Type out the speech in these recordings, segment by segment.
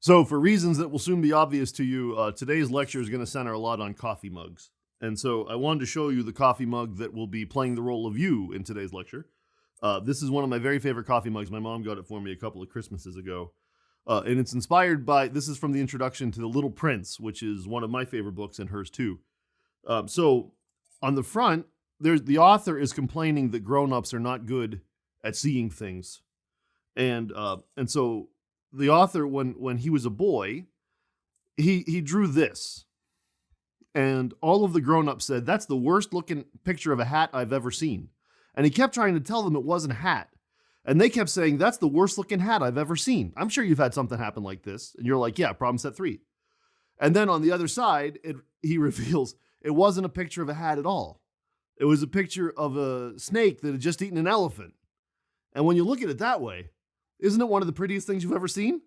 So for reasons that will soon be obvious to you, today's lecture is going to center a lot on coffee mugs. And so I wanted to show you the coffee mug that will be playing the role of you in today's lecture. This is one of my very favorite coffee mugs. My mom got it for me a couple of Christmases ago. And it's inspired by, this is from the introduction to The Little Prince, which is one of my favorite books and hers too. So on the front, the author is complaining that grown-ups are not good at seeing things. And so the author, when he was a boy, he drew this. And all of the grown-ups said, that's the worst looking picture of a hat I've ever seen. And he kept trying to tell them it wasn't a hat. And they kept saying, that's the worst looking hat I've ever seen. I'm sure you've had something happen like this. And you're like, yeah, problem set 3. And then on the other side, he reveals it wasn't a picture of a hat at all. It was a picture of a snake that had just eaten an elephant. And when you look at it that way, isn't it one of the prettiest things you've ever seen?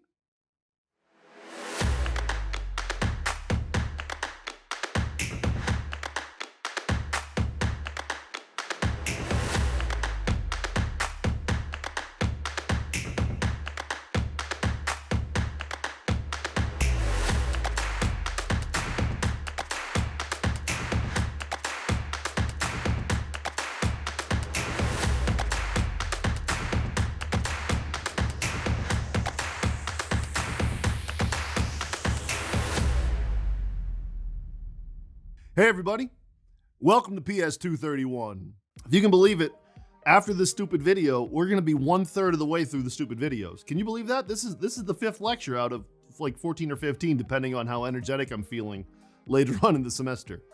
Hey everybody, welcome to PS 231. If you can believe it, after this stupid video, we're going to be 1/3 of the way through the stupid videos. Can you believe that? This is the 5th lecture out of like 14 or 15, depending on how energetic I'm feeling later on in the semester.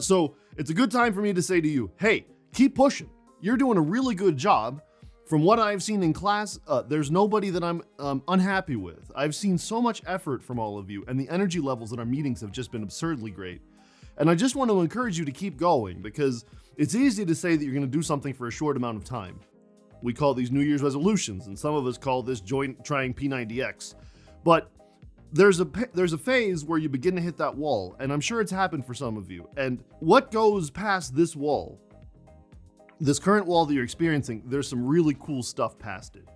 So it's a good time for me to say to you, hey, keep pushing. You're doing a really good job. From what I've seen in class, there's nobody that I'm unhappy with. I've seen so much effort from all of you, and the energy levels in our meetings have just been absurdly great. And I just want to encourage you to keep going, because it's easy to say that you're going to do something for a short amount of time. We call these New Year's resolutions, and some of us call this trying P90X. But there's a phase where you begin to hit that wall, and I'm sure it's happened for some of you. And what goes past this wall, this current wall that you're experiencing, there's some really cool stuff past it.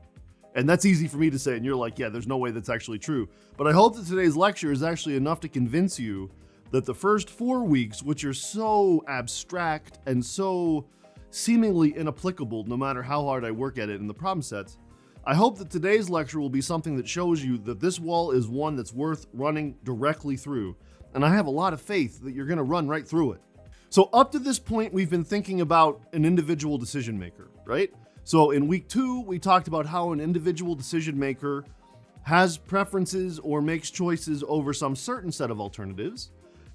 And that's easy for me to say, and you're like, yeah, there's no way that's actually true. But I hope that today's lecture is actually enough to convince you that the first 4 weeks, which are so abstract and so seemingly inapplicable no matter how hard I work at it in the problem sets, I hope that today's lecture will be something that shows you that this wall is one that's worth running directly through. And I have a lot of faith that you're going to run right through it. So up to this point, we've been thinking about an individual decision maker, right? So in week 2, we talked about how an individual decision maker has preferences or makes choices over some certain set of alternatives.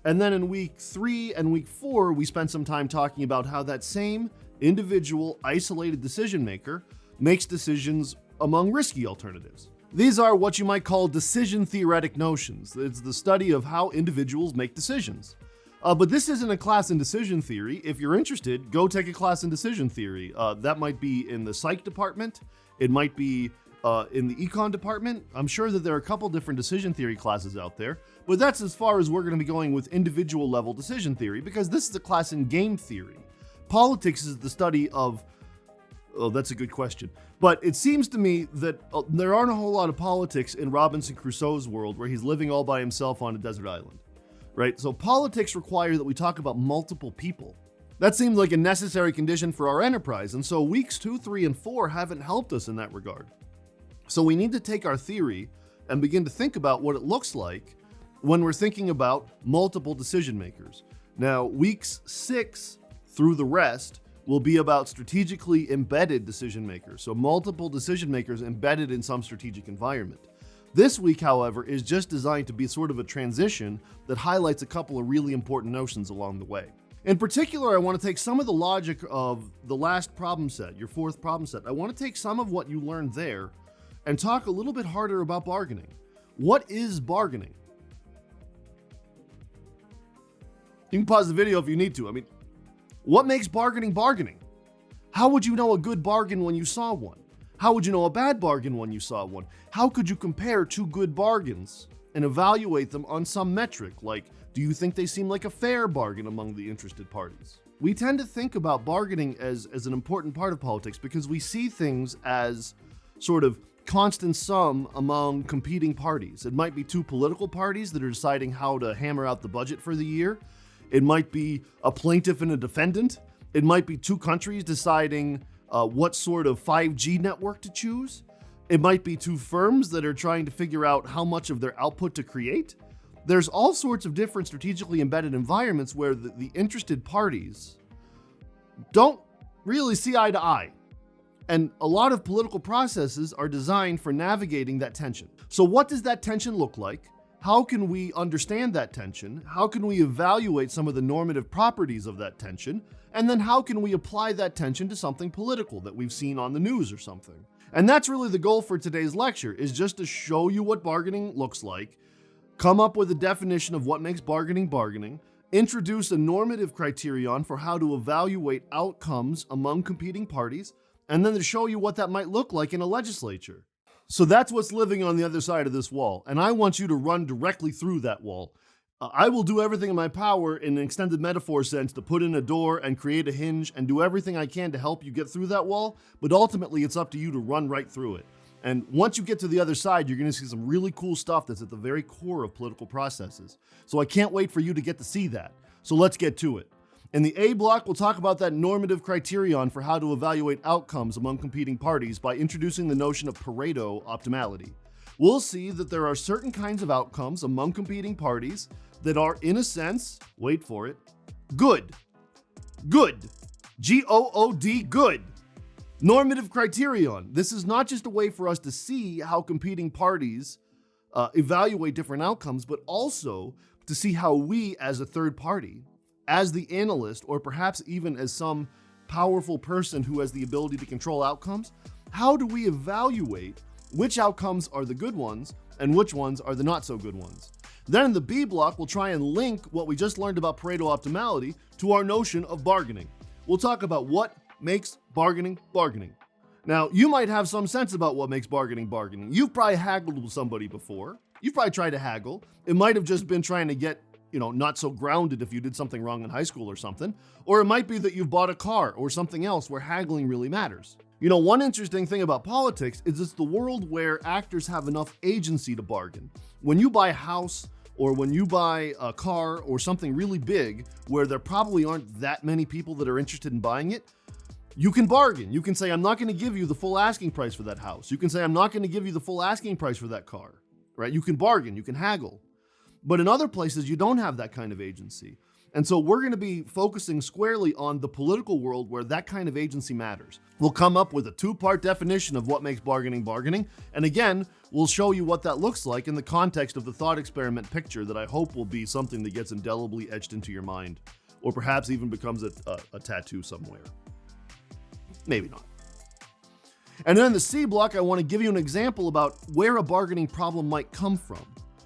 And then in week 3 and week 4, we spent some time talking about how that same individual isolated decision maker makes decisions among risky alternatives. These are what you might call decision theoretic notions. It's the study of how individuals make decisions. But this isn't a class in decision theory. If you're interested, go take a class in decision theory. That might be in the psych department. It might be in the econ department. I'm sure that there are a couple different decision theory classes out there, but that's as far as we're going to be going with individual level decision theory, because this is a class in game theory. Politics is the study of, oh, that's a good question. But it seems to me that there aren't a whole lot of politics in Robinson Crusoe's world where he's living all by himself on a desert island, right? So politics require that we talk about multiple people. That seems like a necessary condition for our enterprise. And so weeks 2, 3, and 4 haven't helped us in that regard. So we need to take our theory and begin to think about what it looks like when we're thinking about multiple decision makers. Now, weeks 6 through the rest will be about strategically embedded decision makers. So multiple decision makers embedded in some strategic environment. This week, however, is just designed to be sort of a transition that highlights a couple of really important notions along the way. In particular, I want to take some of the logic of the last problem set, your 4th problem set. I want to take some of what you learned there and talk a little bit harder about bargaining. What is bargaining? You can pause the video if you need to. I mean, what makes bargaining bargaining? How would you know a good bargain when you saw one? How would you know a bad bargain when you saw one? How could you compare 2 good bargains and evaluate them on some metric, like, do you think they seem like a fair bargain among the interested parties? We tend to think about bargaining as an important part of politics because we see things as sort of constant sum among competing parties. It might be two political parties that are deciding how to hammer out the budget for the year. It might be a plaintiff and a defendant. It might be two countries deciding what sort of 5G network to choose. It might be two firms that are trying to figure out how much of their output to create. There's all sorts of different strategically embedded environments where the interested parties don't really see eye to eye. And a lot of political processes are designed for navigating that tension. So what does that tension look like? How can we understand that tension? How can we evaluate some of the normative properties of that tension? And then how can we apply that tension to something political that we've seen on the news or something? And that's really the goal for today's lecture, is just to show you what bargaining looks like, come up with a definition of what makes bargaining bargaining, introduce a normative criterion for how to evaluate outcomes among competing parties, and then to show you what that might look like in a legislature. So that's what's living on the other side of this wall, and I want you to run directly through that wall. I will do everything in my power in an extended metaphor sense to put in a door and create a hinge and do everything I can to help you get through that wall, but ultimately it's up to you to run right through it. And once you get to the other side, you're going to see some really cool stuff that's at the very core of political processes. So I can't wait for you to get to see that. So let's get to it. In the A block, we'll talk about that normative criterion for how to evaluate outcomes among competing parties by introducing the notion of Pareto optimality. We'll see that there are certain kinds of outcomes among competing parties that are, in a sense, wait for it, good. Good. G-O-O-D, good. Normative criterion. This is not just a way for us to see how competing parties evaluate different outcomes, but also to see how we, as a third party, as the analyst, or perhaps even as some powerful person who has the ability to control outcomes, how do we evaluate which outcomes are the good ones and which ones are the not so good ones? Then in the B block, we'll try and link what we just learned about Pareto optimality to our notion of bargaining. We'll talk about what makes bargaining bargaining. Now, you might have some sense about what makes bargaining bargaining. You've probably haggled with somebody before. You've probably tried to haggle. It might have just been trying to get not so grounded if you did something wrong in high school or something. Or it might be that you've bought a car or something else where haggling really matters. One interesting thing about politics is it's the world where actors have enough agency to bargain. When you buy a house or when you buy a car or something really big where there probably aren't that many people that are interested in buying it, you can bargain. You can say, I'm not going to give you the full asking price for that house. You can say, I'm not going to give you the full asking price for that car, right? You can bargain, you can haggle. But in other places, you don't have that kind of agency. And so we're going to be focusing squarely on the political world where that kind of agency matters. We'll come up with a two-part definition of what makes bargaining bargaining. And again, we'll show you what that looks like in the context of the thought experiment picture that I hope will be something that gets indelibly etched into your mind, or perhaps even becomes a tattoo somewhere. Maybe not. And then in the C block, I want to give you an example about where a bargaining problem might come from,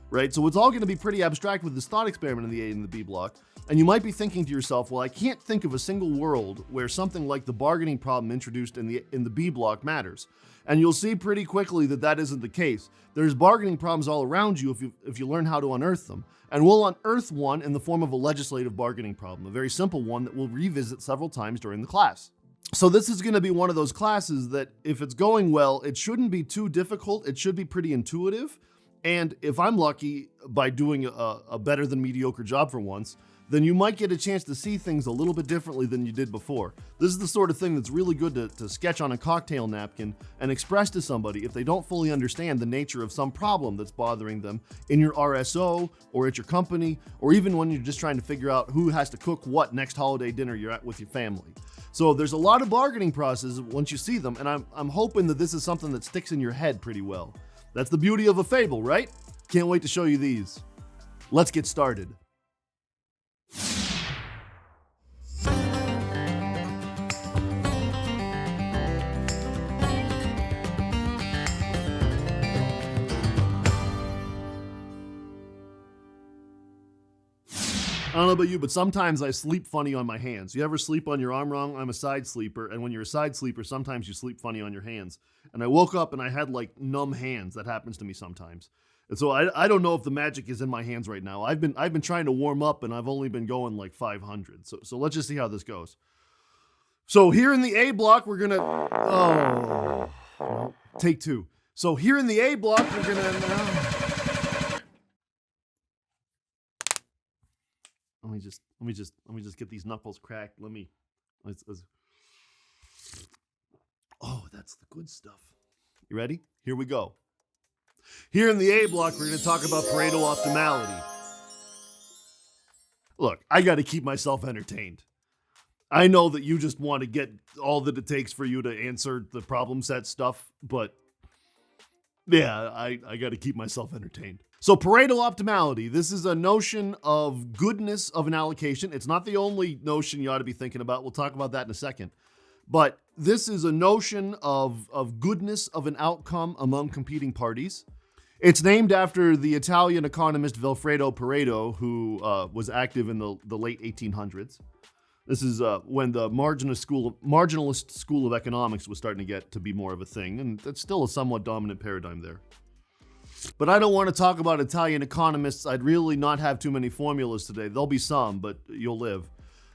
right? So it's all going to be pretty abstract with this thought experiment in the A and the B block. And you might be thinking to yourself, well, I can't think of a single world where something like the bargaining problem introduced in the B block matters. And you'll see pretty quickly that that isn't the case. There's bargaining problems all around you if you learn how to unearth them. And we'll unearth one in the form of a legislative bargaining problem, a very simple one that we'll revisit several times during the class. So this is going to be one of those classes that if it's going well, it shouldn't be too difficult. It should be pretty intuitive. And if I'm lucky by doing a better than mediocre job for once, then you might get a chance to see things a little bit differently than you did before. This is the sort of thing that's really good to sketch on a cocktail napkin and express to somebody if they don't fully understand the nature of some problem that's bothering them in your RSO or at your company, or even when you're just trying to figure out who has to cook what next holiday dinner you're at with your family. So there's a lot of bargaining processes once you see them, and I'm hoping that this is something that sticks in your head pretty well. That's the beauty of a fable, right? Can't wait to show you these. Let's get started. I don't know about you, but sometimes I sleep funny on my hands. You ever sleep on your arm wrong? I'm a side sleeper, and when you're a side sleeper, sometimes you sleep funny on your hands. And I woke up and I had like numb hands. That happens to me sometimes. And so I don't know if the magic is in my hands right now. I've been trying to warm up, and I've only been going like 500. So let's just see how this goes. So here in the A block, we're gonna take two. So here in the A block, we're gonna, let me just get these knuckles cracked. Oh, that's the good stuff. You ready? Here we go. Here in the A block, we're gonna talk about Pareto optimality. Look, I gotta keep myself entertained. I know that you just want to get all that it takes for you to answer the problem set stuff, but yeah, I got to keep myself entertained. So Pareto optimality, this is a notion of goodness of an allocation. It's not the only notion you ought to be thinking about. We'll talk about that in a second. But this is a notion of goodness of an outcome among competing parties. It's named after the Italian economist Vilfredo Pareto, who was active in the late 1800s. This is when the marginalist school of economics was starting to get to be more of a thing, and it's still a somewhat dominant paradigm there. But I don't want to talk about Italian economists. I'd really not have too many formulas today. There'll be some, but you'll live.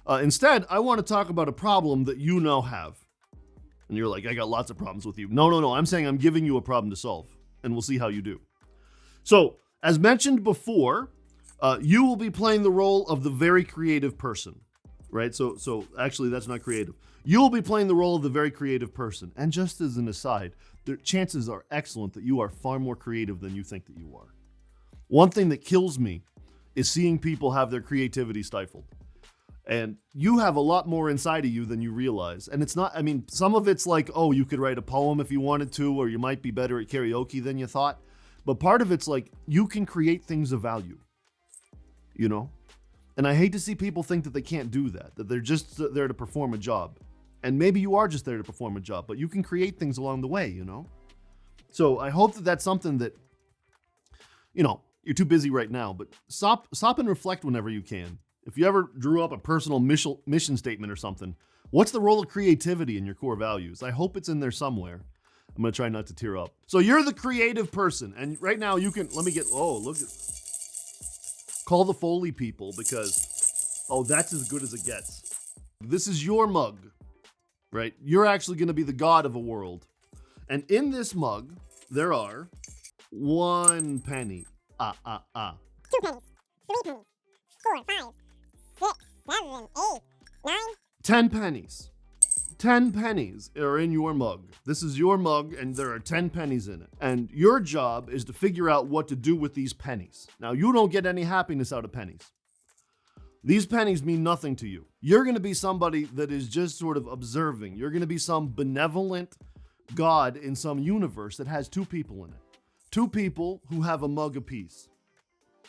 Instead, I want to talk about a problem that you now have. And you're like, I got lots of problems with you. No. I'm saying I'm giving you a problem to solve, and we'll see how you do. So, as mentioned before, you will be playing the role of the very creative person. Right? So actually, that's not creative. You'll be playing the role of the very creative person. And just as an aside, the chances are excellent that you are far more creative than you think that you are. One thing that kills me is seeing people have their creativity stifled. And you have a lot more inside of you than you realize. And it's not, I mean, some of it's like, oh, you could write a poem if you wanted to, or you might be better at karaoke than you thought. But part of it's like, you can create things of value, you know? And I hate to see people think that they can't do that they're just there to perform a job. And maybe you are just there to perform a job, but you can create things along the way, you know? So I hope that that's something that, you know, you're too busy right now, but stop and reflect whenever you can. If you ever drew up a personal mission statement or something, what's the role of creativity in your core values? I hope it's in there somewhere. I'm going to try not to tear up. So you're the creative person, and right now you can, look at, call the Foley people because, that's as good as it gets. This is your mug, right? You're actually going to be the god of a world. And in this mug, there are 1 penny. 2 pennies. 3 pennies. 4, 5, 6, 7, 8, 9. 10 pennies. 10 pennies are in your mug. This is your mug, and there are 10 pennies in it. And your job is to figure out what to do with these pennies. Now, you don't get any happiness out of pennies. These pennies mean nothing to you. You're going to be somebody that is just sort of observing. You're going to be some benevolent god in some universe that has 2 people in it. 2 people who have a mug apiece.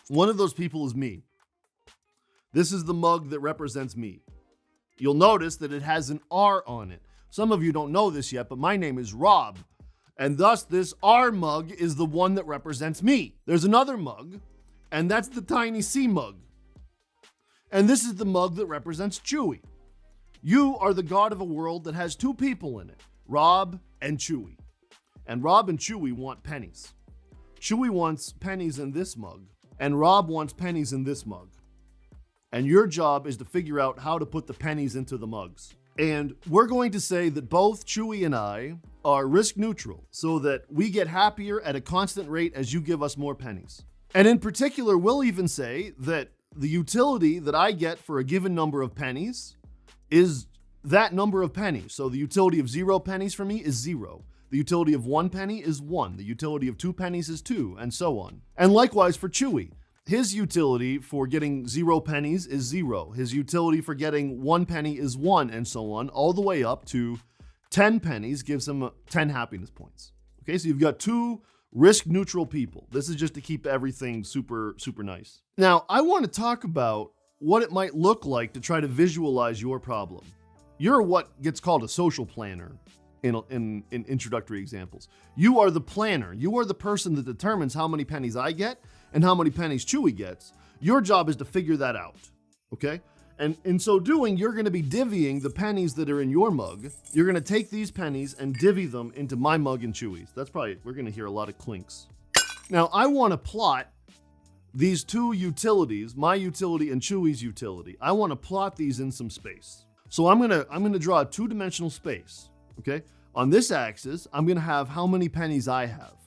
One of those people is me. This is the mug that represents me. You'll notice that it has an R on it. Some of you don't know this yet, but my name is Rob. And thus this R mug is the one that represents me. There's another mug, and that's the tiny C mug. And this is the mug that represents Chewy. You are the god of a world that has 2 people in it, Rob and Chewy. And Rob and Chewy want pennies. Chewy wants pennies in this mug, and Rob wants pennies in this mug. And your job is to figure out how to put the pennies into the mugs. And we're going to say that both Chewy and I are risk neutral so that we get happier at a constant rate as you give us more pennies. And in particular, we'll even say that the utility that I get for a given number of pennies is that number of pennies. So the utility of 0 pennies for me is 0. The utility of 1 penny is 1. The utility of 2 pennies is 2, and so on. And likewise for Chewy. His utility for getting 0 pennies is 0. His utility for getting 1 penny is 1, and so on, all the way up to 10 pennies gives him 10 happiness points. Okay, so you've got 2 risk-neutral people. This is just to keep everything super, super nice. Now, I want to talk about what it might look like to try to visualize your problem. You're what gets called a social planner in introductory examples. You are the planner. You are the person that determines how many pennies I get and how many pennies Chewy gets. Your job is to figure that out, okay? And in so doing, you're gonna be divvying the pennies that are in your mug. You're gonna take these pennies and divvy them into my mug and Chewy's. We're gonna hear a lot of clinks. Now, I wanna plot these 2 utilities, my utility and Chewy's utility. I wanna plot these in some space. So I'm gonna draw a 2-dimensional space, okay? On this axis, I'm gonna have how many pennies I have.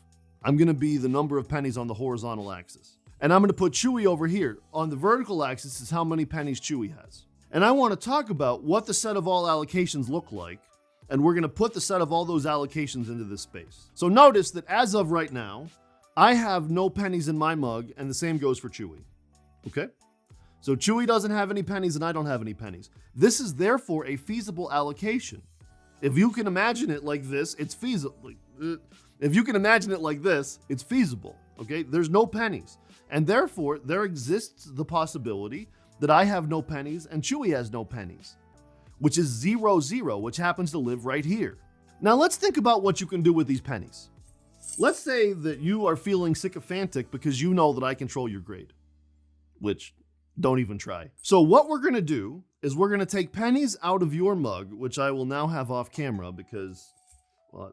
I'm going to be the number of pennies on the horizontal axis. And I'm going to put Chewy over here. On the vertical axis is how many pennies Chewy has. And I want to talk about what the set of all allocations look like. And we're going to put the set of all those allocations into this space. So notice that as of right now, I have no pennies in my mug, and the same goes for Chewy. Okay? So Chewy doesn't have any pennies, and I don't have any pennies. This is therefore a feasible allocation. If you can imagine it like this, it's feasible. If you can imagine it like this, it's feasible. Okay? There's no pennies. And therefore, there exists the possibility that I have no pennies and Chewy has no pennies, which is 0, 0, which happens to live right here. Now let's think about what you can do with these pennies. Let's say that you are feeling sycophantic because you know that I control your grade, which don't even try. So what we're gonna do is we're gonna take pennies out of your mug, which I will now have off camera because, well,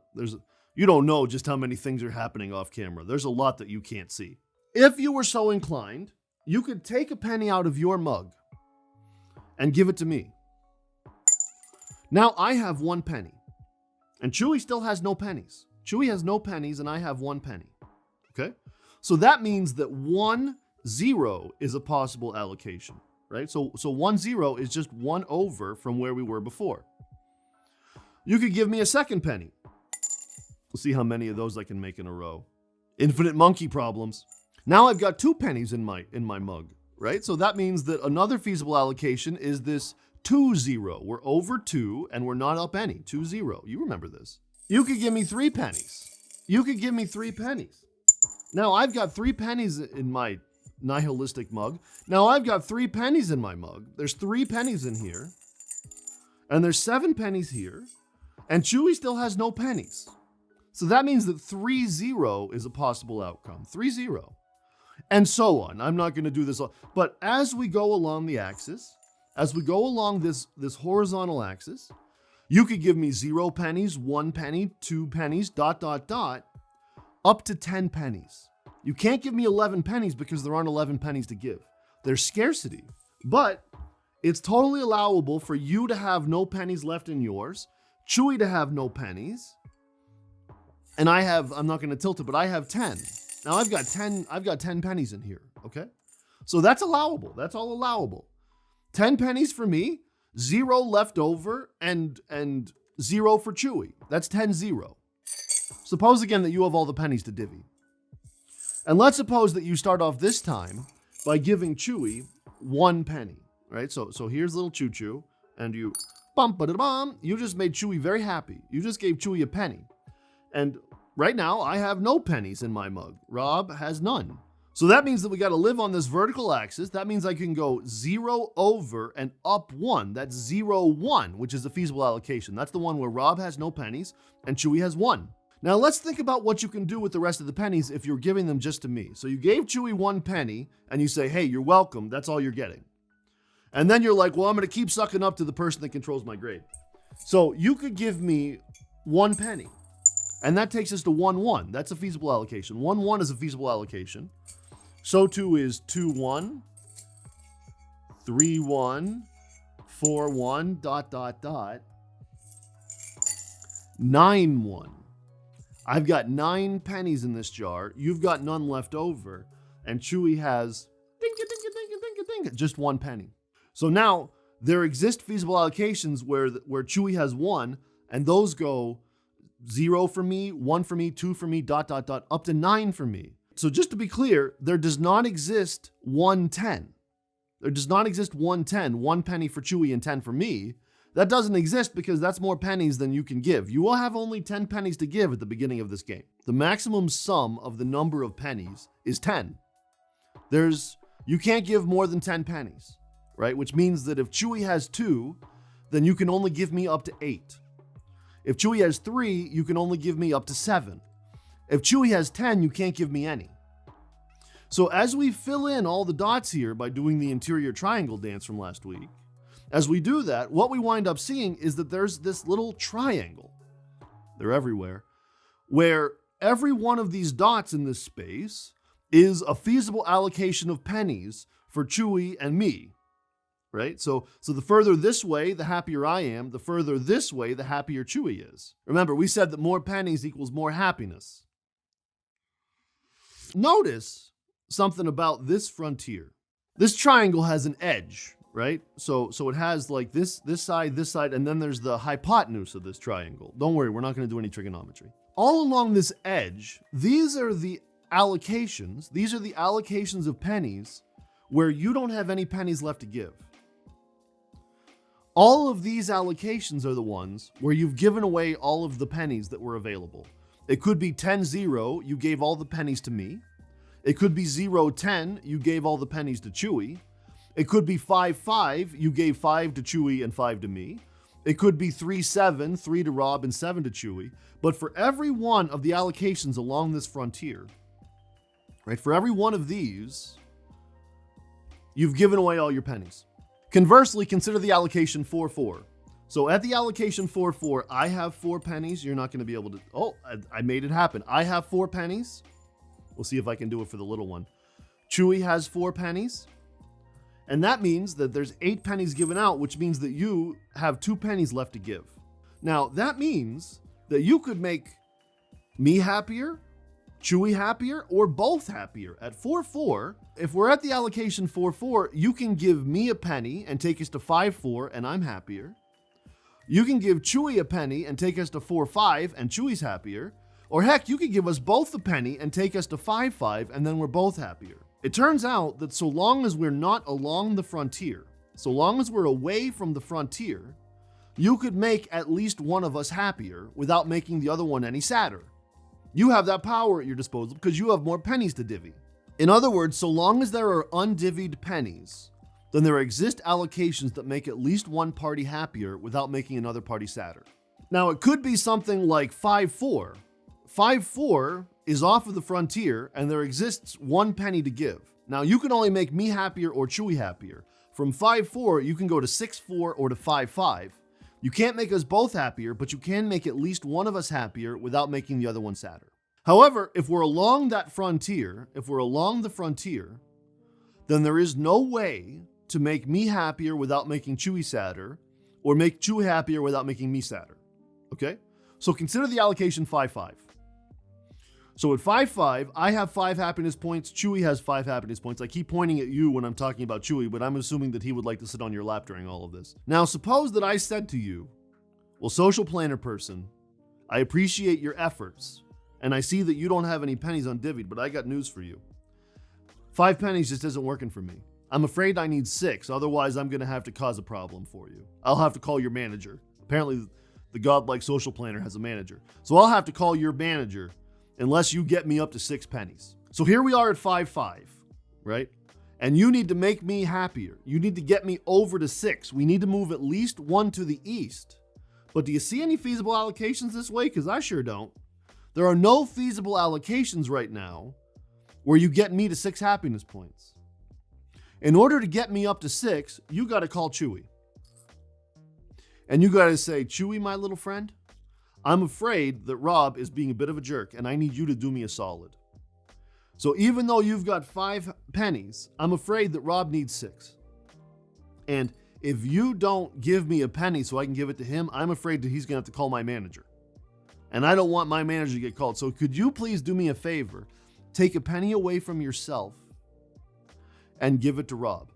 you don't know just how many things are happening off camera. There's a lot that you can't see. If you were so inclined, you could take a penny out of your mug and give it to me. Now I have 1 penny, and Chewy still has no pennies. Chewy has no pennies, and I have 1 penny. Okay? So that means that 1, 0 is a possible allocation, right? So 1, 0 is just 1 over from where we were before. You could give me a second penny. We'll see how many of those I can make in a row. Infinite monkey problems. Now I've got 2 pennies in my mug, right? So that means that another feasible allocation is this 2, 0. We're over 2 and we're not up any. 2, 0. You remember this. You could give me 3 pennies. You could give me 3 pennies. Now I've got 3 pennies in my nihilistic mug. Now I've got 3 pennies in my mug. There's 3 pennies in here. And there's 7 pennies here. And Chewy still has no pennies. So that means that 3, 0 is a possible outcome. 3, 0. And so on. I'm not going to do this all. But as we go along the axis, as we go along this horizontal axis, you could give me 0 pennies, 1 penny, 2 pennies, ... up to 10 pennies. You can't give me 11 pennies because there aren't 11 pennies to give. There's scarcity. But it's totally allowable for you to have no pennies left in yours, Chewy to have no pennies, and I'm not going to tilt it, but I have 10. Now I've got 10 pennies in here, okay? So that's allowable. That's all allowable. 10 pennies for me, 0 left over, and 0 for Chewy. That's 10, 0. Suppose again that you have all the pennies to divvy. And let's suppose that you start off this time by giving Chewy 1 penny, right? So here's little Choo Choo, and you just made Chewy very happy. You just gave Chewy a penny. And right now, I have no pennies in my mug. Rob has none. So that means that we got to live on this vertical axis. That means I can go 0 over and up 1. That's 0, 1, which is a feasible allocation. That's the one where Rob has no pennies and Chewy has 1. Now let's think about what you can do with the rest of the pennies if you're giving them just to me. So you gave Chewy 1 penny and you say, hey, you're welcome. That's all you're getting. And then you're like, well, I'm going to keep sucking up to the person that controls my grade. So you could give me 1 penny. And that takes us to 1, 1. That's a feasible allocation. 1, 1 is a feasible allocation. So too is 2, 1, 3, 1, 4, 1, ... 9, 1. I've got 9 pennies in this jar. You've got none left over. And Chewy has just 1 penny. So now there exist feasible allocations where Chewy has 1, and those go 0 for me, 1 for me, 2 for me, ... up to 9 for me. So just to be clear, there does not exist 110. There does not exist 110, 1 penny for Chewy and 10 for me. That doesn't exist because that's more pennies than you can give. You will have only 10 pennies to give at the beginning of this game. The maximum sum of the number of pennies is 10. You can't give more than 10 pennies, right? Which means that if Chewy has 2, then you can only give me up to 8. If Chewy has 3, you can only give me up to 7. If Chewy has 10, you can't give me any. So as we fill in all the dots here by doing the interior triangle dance from last week, as we do that, what we wind up seeing is that there's this little triangle, they're everywhere, where every one of these dots in this space is a feasible allocation of pennies for Chewy and me, right? So the further this way, the happier I am. The further this way, the happier Chewy is. Remember, we said that more pennies equals more happiness. Notice something about this frontier. This triangle has an edge, right? So it has like this side, and then there's the hypotenuse of this triangle. Don't worry, we're not going to do any trigonometry. All along this edge, these are the allocations. These are the allocations of pennies where you don't have any pennies left to give. All of these allocations are the ones where you've given away all of the pennies that were available. It could be 10-0, you gave all the pennies to me. It could be 0-10, you gave all the pennies to Chewy. It could be 5-5, you gave 5 to Chewy and 5 to me. It could be 3-7, 3 to Rob and 7 to Chewy. But for every one of the allocations along this frontier, right, for every one of these, you've given away all your pennies. Conversely, consider the allocation 4-4. So at the allocation 4-4, I have 4 pennies. You're not going to be able to, oh, I made it happen. I have 4 pennies. We'll see if I can do it for the little one. Chewy has 4 pennies. And that means that there's 8 pennies given out, which means that you have 2 pennies left to give. Now, that means that you could make me happier, Chewy happier, or both happier. At 4-4, if we're at the allocation 4-4, you can give me a penny and take us to 5-4, and I'm happier. You can give Chewy a penny and take us to 4-5, and Chewy's happier. Or heck, you could give us both a penny and take us to 5-5, and then we're both happier. It turns out that so long as we're not along the frontier, so long as we're away from the frontier, you could make at least one of us happier without making the other one any sadder. You have that power at your disposal because you have more pennies to divvy. In other words, so long as there are undivvied pennies, then there exist allocations that make at least one party happier without making another party sadder. Now, it could be something like 5-4. 5-4 is off of the frontier and there exists 1 penny to give. Now, you can only make me happier or Chewy happier. From 5-4, you can go to 6-4 or to 5-5. You can't make us both happier, but you can make at least one of us happier without making the other one sadder. However, if we're along that frontier, then there is no way to make me happier without making Chewy sadder, or make Chewy happier without making me sadder. Okay? So consider the allocation 5-5. So at 5-5, I have 5 happiness points, Chewy has 5 happiness points. I keep pointing at you when I'm talking about Chewy, but I'm assuming that he would like to sit on your lap during all of this. Now, suppose that I said to you, well, social planner person, I appreciate your efforts, and I see that you don't have any pennies undivvied, but I got news for you. 5 pennies just isn't working for me. I'm afraid I need 6, otherwise I'm gonna have to cause a problem for you. I'll have to call your manager. Apparently, the godlike social planner has a manager. So I'll have to call your manager unless you get me up to 6 pennies. So here we are at 5-5, right? And you need to make me happier. You need to get me over to 6. We need to move at least 1 to the east. But do you see any feasible allocations this way? Because I sure don't. There are no feasible allocations right now where you get me to 6 happiness points. In order to get me up to 6, you got to call Chewy. And you got to say, Chewy, my little friend, I'm afraid that Rob is being a bit of a jerk and I need you to do me a solid. So even though you've got 5 pennies, I'm afraid that Rob needs 6. And if you don't give me a penny so I can give it to him, I'm afraid that he's going to have to call my manager. And I don't want my manager to get called. So could you please do me a favor? Take a penny away from yourself and give it to Rob.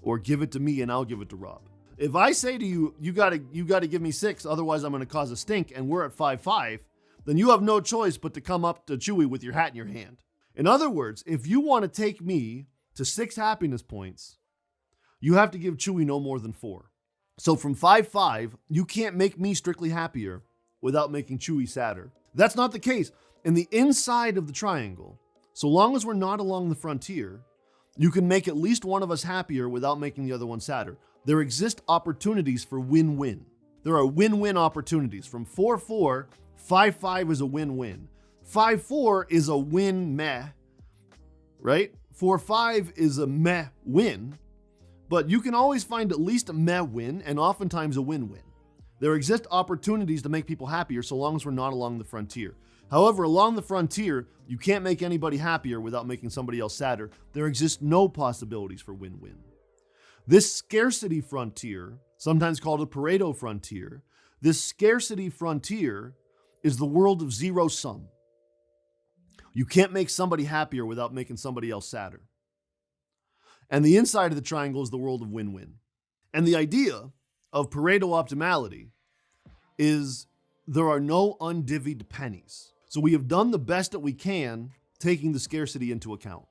Or give it to me and I'll give it to Rob. If I say to you, you gotta give me 6, otherwise I'm gonna cause a stink, and we're at 5-5, then you have no choice but to come up to Chewy with your hat in your hand. In other words, if you want to take me to 6 happiness points, you have to give Chewy no more than 4. So from 5-5, you can't make me strictly happier without making Chewy sadder. That's not the case. In the inside of the triangle, so long as we're not along the frontier, you can make at least one of us happier without making the other one sadder. There exist opportunities for win-win. There are win-win opportunities. From 4-4, 5-5 is a win-win. 5-4 is a win-meh, right? 4-5 is a meh win, but you can always find at least a meh win and oftentimes a win-win. There exist opportunities to make people happier so long as we're not along the frontier. However, along the frontier, you can't make anybody happier without making somebody else sadder. There exist no possibilities for win-win. This scarcity frontier, sometimes called a Pareto frontier, this scarcity frontier is the world of zero sum. You can't make somebody happier without making somebody else sadder. And the inside of the triangle is the world of win-win. And the idea of Pareto optimality is there are no undivvied pennies. So we have done the best that we can, taking the scarcity into account.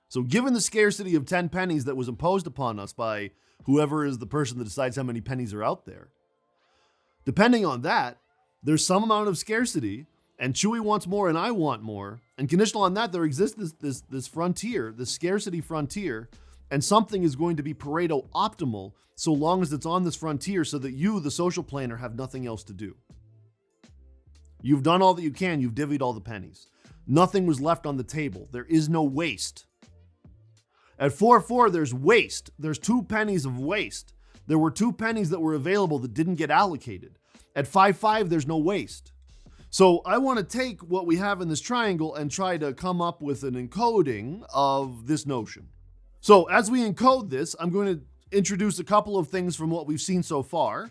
So given the scarcity of 10 pennies that was imposed upon us by whoever is the person that decides how many pennies are out there, depending on that, there's some amount of scarcity, and Chewy wants more and I want more, and conditional on that, there exists this frontier, this scarcity frontier, and something is going to be Pareto optimal so long as it's on this frontier so that you, the social planner, have nothing else to do. You've done all that you can, you've divvied all the pennies. Nothing was left on the table. There is no waste. At 4-4, there's waste. There's 2 pennies of waste. There were 2 pennies that were available that didn't get allocated. At 5-5, there's no waste. So I want to take what we have in this triangle and try to come up with an encoding of this notion. So as we encode this, I'm going to introduce a couple of things from what we've seen so far.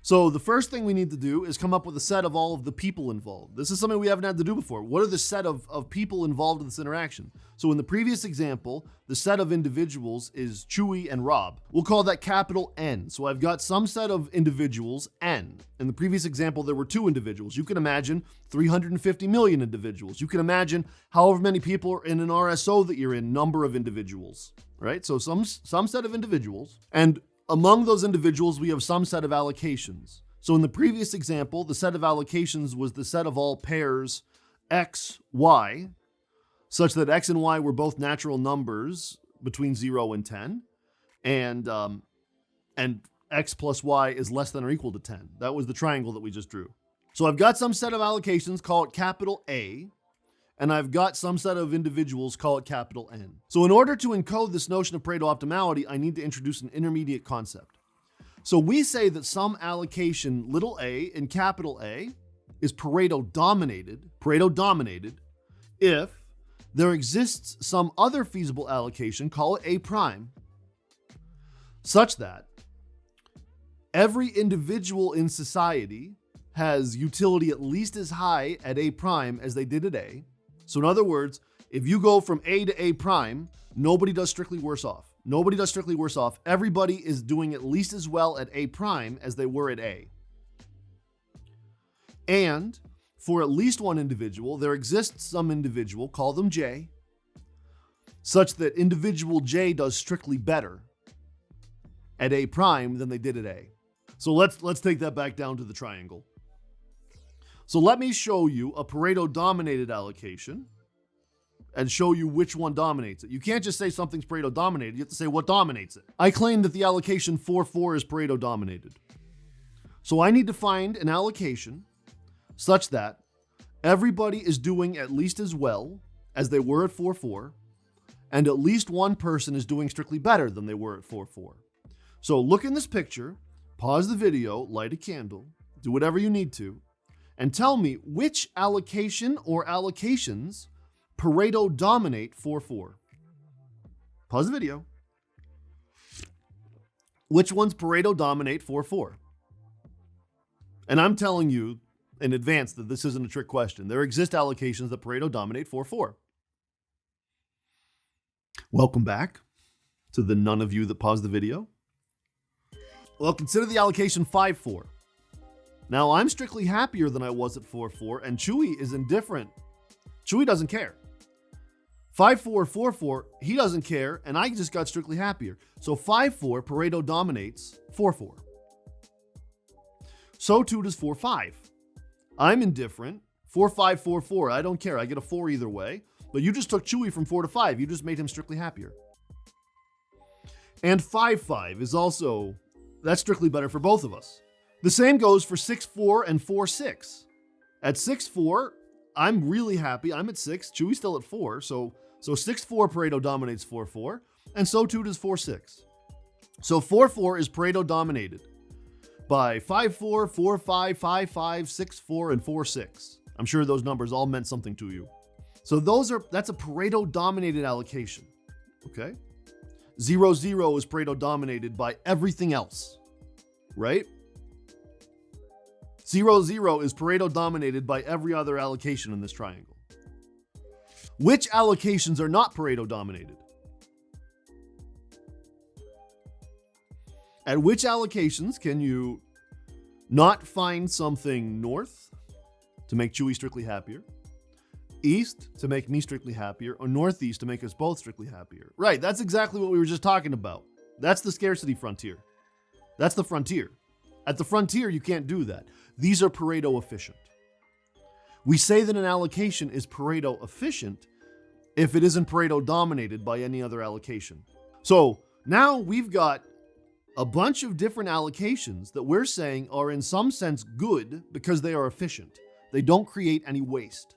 So the first thing we need to do is come up with a set of all of the people involved. This is something we haven't had to do before. What are the set of people involved in this interaction? So in the previous example, the set of individuals is Chewy and Rob. We'll call that capital N. So I've got some set of individuals, N. In the previous example, there were 2 individuals. You can imagine 350 million individuals. You can imagine however many people are in an RSO that you're in, number of individuals, right? So some set of individuals, and among those individuals, we have some set of allocations. So in the previous example, the set of allocations was the set of all pairs x, y, such that x and y were both natural numbers between 0 and 10, and x plus y is less than or equal to 10. That was the triangle that we just drew. So I've got some set of allocations, call it capital A, and I've got some set of individuals, call it capital N. So in order to encode this notion of Pareto optimality, I need to introduce an intermediate concept. So we say that some allocation little a in capital A is Pareto dominated if there exists some other feasible allocation, call it A prime, such that every individual in society has utility at least as high at A prime as they did at A. So in other words, if you go from A to A prime, nobody does strictly worse off. Nobody does strictly worse off. Everybody is doing at least as well at A prime as they were at A. And for at least one individual, there exists some individual, call them J, such that individual J does strictly better at A prime than they did at A. So let's take that back down to the triangle. So let me show you a Pareto dominated allocation and show you which one dominates it. You can't just say something's Pareto dominated. You have to say what dominates it. I claim that the allocation 4-4 is Pareto dominated. So I need to find an allocation such that everybody is doing at least as well as they were at 4-4, and at least one person is doing strictly better than they were at 4-4. So look in this picture, pause the video, light a candle, do whatever you need to, and tell me which allocation or allocations Pareto dominate 4-4. Pause the video. Which ones Pareto dominate 4-4? And I'm telling you in advance that this isn't a trick question. There exist allocations that Pareto dominate 4-4. Welcome back to the none of you that paused the video. Well, consider the allocation 5-4. Now, I'm strictly happier than I was at 4-4, and Chewy is indifferent. Chewy doesn't care. 5-4, 4-4, he doesn't care, and I just got strictly happier. So 5-4, Pareto dominates 4-4. So too does 4-5. I'm indifferent. 4-5, 4-4, I don't care. I get a 4 either way. But you just took Chewy from 4 to 5. You just made him strictly happier. And 5-5 is also, that's strictly better for both of us. The same goes for 6-4 and 4-6. At 6-4, I'm really happy. I'm at 6. Chewy's still at 4. So 6-4 Pareto dominates 4-4. And so too does 4-6. So 4-4 is Pareto dominated by 5-4, 4-5, 5-5, 6-4, and 4-6. I'm sure those numbers all meant something to you. So that's a Pareto dominated allocation. Okay? 0-0 is Pareto dominated by everything else. Right? 0-0 is Pareto dominated by every other allocation in this triangle. Which allocations are not Pareto dominated? At which allocations can you not find something north to make Chewy strictly happier, east to make me strictly happier, or northeast to make us both strictly happier? Right, that's exactly what we were just talking about. That's the scarcity frontier. That's the frontier. At the frontier, you can't do that. These are Pareto efficient. We say that an allocation is Pareto efficient if it isn't Pareto dominated by any other allocation. So now we've got a bunch of different allocations that we're saying are in some sense good because they are efficient. They don't create any waste.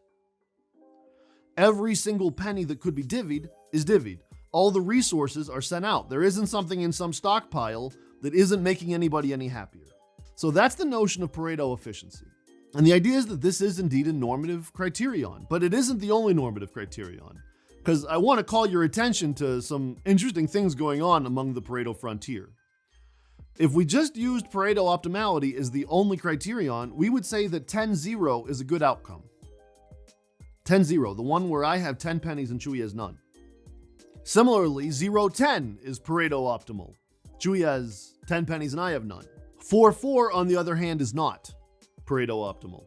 Every single penny that could be divvied is divvied. All the resources are sent out. There isn't something in some stockpile that isn't making anybody any happier. So that's the notion of Pareto efficiency. And the idea is that this is indeed a normative criterion, but it isn't the only normative criterion, because I want to call your attention to some interesting things going on among the Pareto frontier. If we just used Pareto optimality as the only criterion, we would say that 10-0 is a good outcome. 10-0, the one where I have 10 pennies and Chewy has none. Similarly, 0-10 is Pareto optimal. Chewy has 10 pennies and I have none. 4-4, on the other hand, is not Pareto optimal.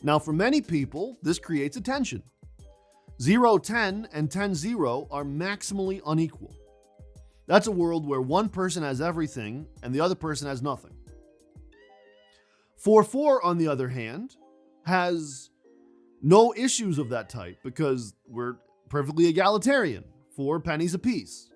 Now, for many people, this creates a tension. 0-10 and 10-0 are maximally unequal. That's a world where one person has everything and the other person has nothing. 4-4, on the other hand, has no issues of that type because we're perfectly egalitarian, 4 pennies apiece.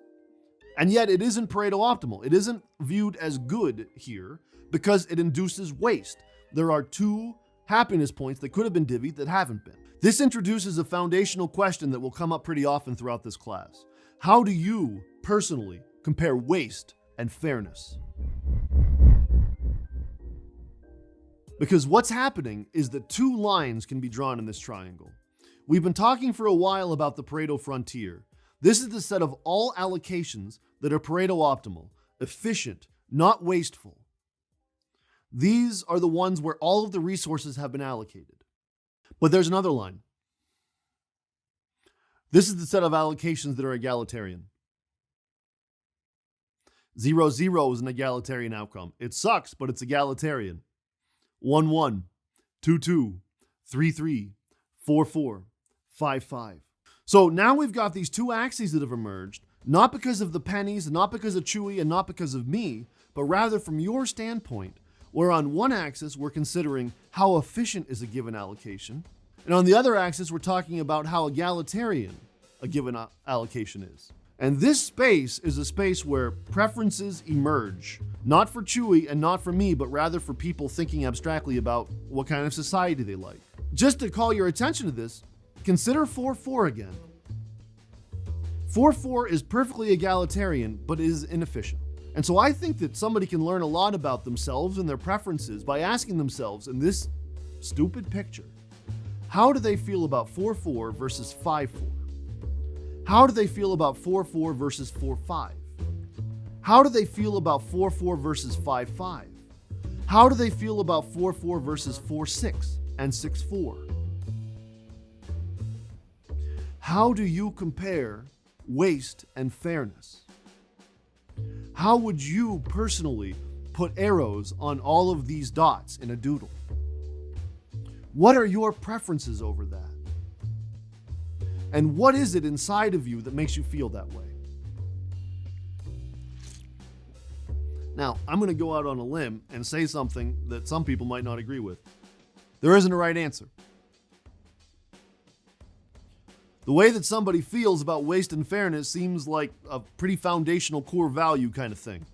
And yet it isn't Pareto optimal. It isn't viewed as good here because it induces waste. There are 2 happiness points that could have been divvied that haven't been. This introduces a foundational question that will come up pretty often throughout this class. How do you personally compare waste and fairness? Because what's happening is that 2 lines can be drawn in this triangle. We've been talking for a while about the Pareto frontier. This is the set of all allocations that are Pareto optimal, efficient, not wasteful. These are the ones where all of the resources have been allocated. But there's another line. This is the set of allocations that are egalitarian. 0-0 is an egalitarian outcome. It sucks, but it's egalitarian. 1-1, 2-2, 3-3, 4-4, 5-5. So now we've got these 2 axes that have emerged, not because of the pennies, not because of Chewy, and not because of me, but rather from your standpoint, where on one axis we're considering how efficient is a given allocation, and on the other axis we're talking about how egalitarian a given allocation is. And this space is a space where preferences emerge, not for Chewy and not for me, but rather for people thinking abstractly about what kind of society they like. Just to call your attention to this, consider 4-4 again. 4-4 is perfectly egalitarian, but is inefficient. And so I think that somebody can learn a lot about themselves and their preferences by asking themselves in this stupid picture, how do they feel about 4-4 versus 5-4? How do they feel about 4-4 versus 4-5? How do they feel about 4-4 versus 5-5? How do they feel about 4-4 versus 4-6 and 6-4? How do you compare waste and fairness? How would you personally put arrows on all of these dots in a doodle? What are your preferences over that? And what is it inside of you that makes you feel that way? Now, I'm going to go out on a limb and say something that some people might not agree with. There isn't a right answer. The way that somebody feels about waste and fairness seems like a pretty foundational core value kind of thing.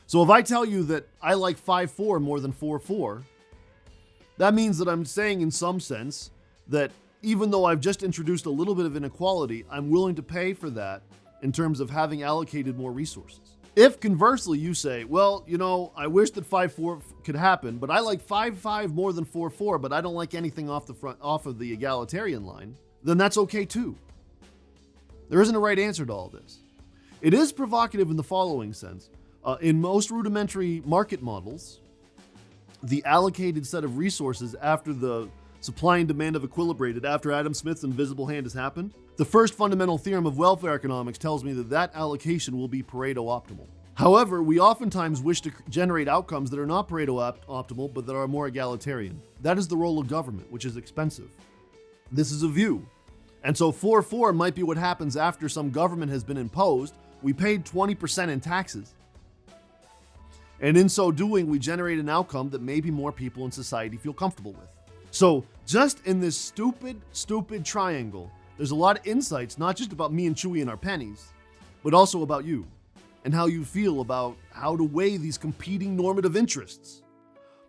So if I tell you that I like 5-4 more than 4-4, that means that I'm saying in some sense that even though I've just introduced a little bit of inequality, I'm willing to pay for that in terms of having allocated more resources. If conversely you say, well, you know, I wish that 5-4 could happen, but I like 5-5 more than 4-4, but I don't like anything off of the egalitarian line, then that's okay too. There isn't a right answer to all this. It is provocative in the following sense. In most rudimentary market models, the allocated set of resources after the supply and demand have equilibrated after Adam Smith's invisible hand has happened, the first fundamental theorem of welfare economics tells me that that allocation will be Pareto optimal. However, we oftentimes wish to generate outcomes that are not Pareto optimal, but that are more egalitarian. That is the role of government, which is expensive. This is a view. And so 4-4 might be what happens after some government has been imposed. We paid 20% in taxes. And in so doing, we generate an outcome that maybe more people in society feel comfortable with. So just in this stupid triangle, there's a lot of insights, not just about me and Chewy and our pennies, but also about you and how you feel about how to weigh these competing normative interests.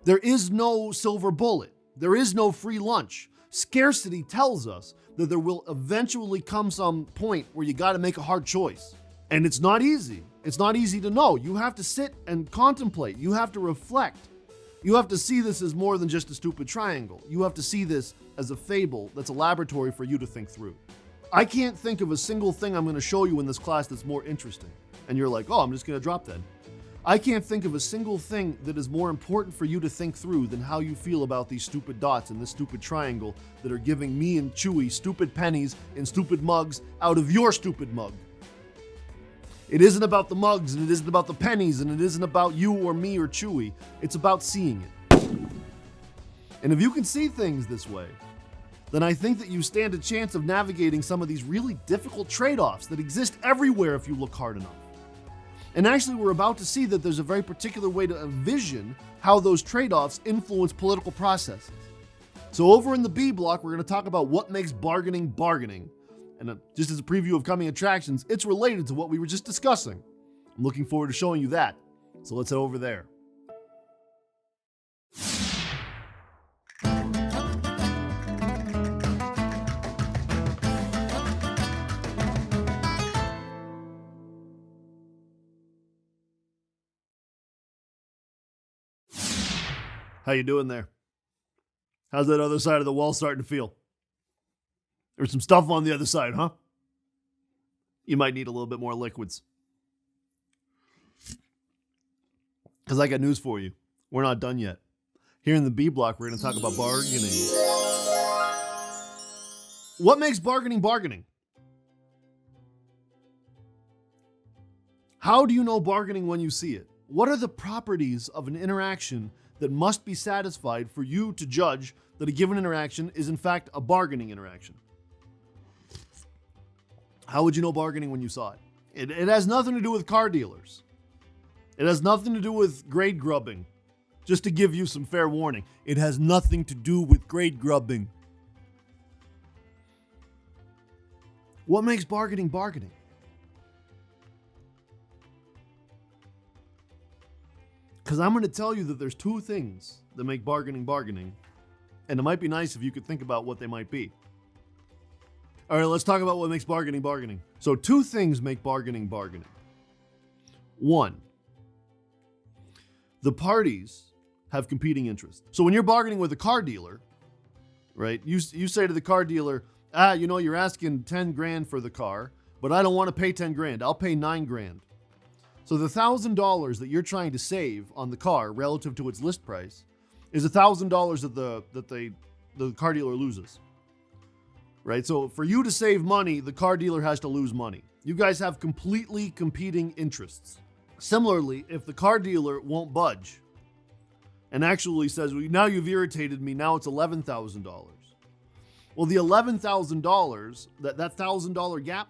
There is no silver bullet. There is no free lunch. Scarcity tells us that there will eventually come some point where you got to make a hard choice. And it's not easy. It's not easy to know. You have to sit and contemplate. You have to reflect. You have to see this as more than just a stupid triangle. You have to see this as a fable that's a laboratory for you to think through. I can't think of a single thing I'm going to show you in this class that's more interesting. And you're like, oh, I'm just going to drop then. I can't think of a single thing that is more important for you to think through than how you feel about these stupid dots in this stupid triangle that are giving me and Chewy stupid pennies in stupid mugs out of your stupid mug. It isn't about the mugs, and it isn't about the pennies, and it isn't about you or me or Chewy. It's about seeing it. And if you can see things this way, then I think that you stand a chance of navigating some of these really difficult trade-offs that exist everywhere if you look hard enough. And actually, we're about to see that there's a very particular way to envision how those trade-offs influence political processes. So over in the B block, we're going to talk about what makes bargaining bargaining. And just as a preview of coming attractions, it's related to what we were just discussing. I'm looking forward to showing you that. So let's head over there. How you doing there? How's that other side of the wall starting to feel? There's some stuff on the other side, huh? You might need a little bit more liquids. Because I got news for you. We're not done yet. Here in the B block, we're going to talk about bargaining. What makes bargaining bargaining? How do you know bargaining when you see it? What are the properties of an interaction that must be satisfied for you to judge that a given interaction is in fact a bargaining interaction? How would you know bargaining when you saw it? It has nothing to do with car dealers. It has nothing to do with grade grubbing. Just to give you some fair warning, it has nothing to do with grade grubbing. What makes bargaining bargaining? Because I'm going to tell you that there's two things that make bargaining bargaining, and it might be nice if you could think about what they might be. All right, let's talk about what makes bargaining bargaining. So two things make bargaining bargaining. One, the parties have competing interests. So when you're bargaining with a car dealer, right, you say to the car dealer, you're asking 10 grand for the car, but I don't want to pay 10 grand. I'll pay 9 grand. So the $1,000 that you're trying to save on the car relative to its list price is $1,000 that the car dealer loses. Right? So for you to save money, the car dealer has to lose money. You guys have completely competing interests. Similarly, if the car dealer won't budge and actually says, well, now you've irritated me, now it's $11,000. Well, the $11,000, that $1,000 gap,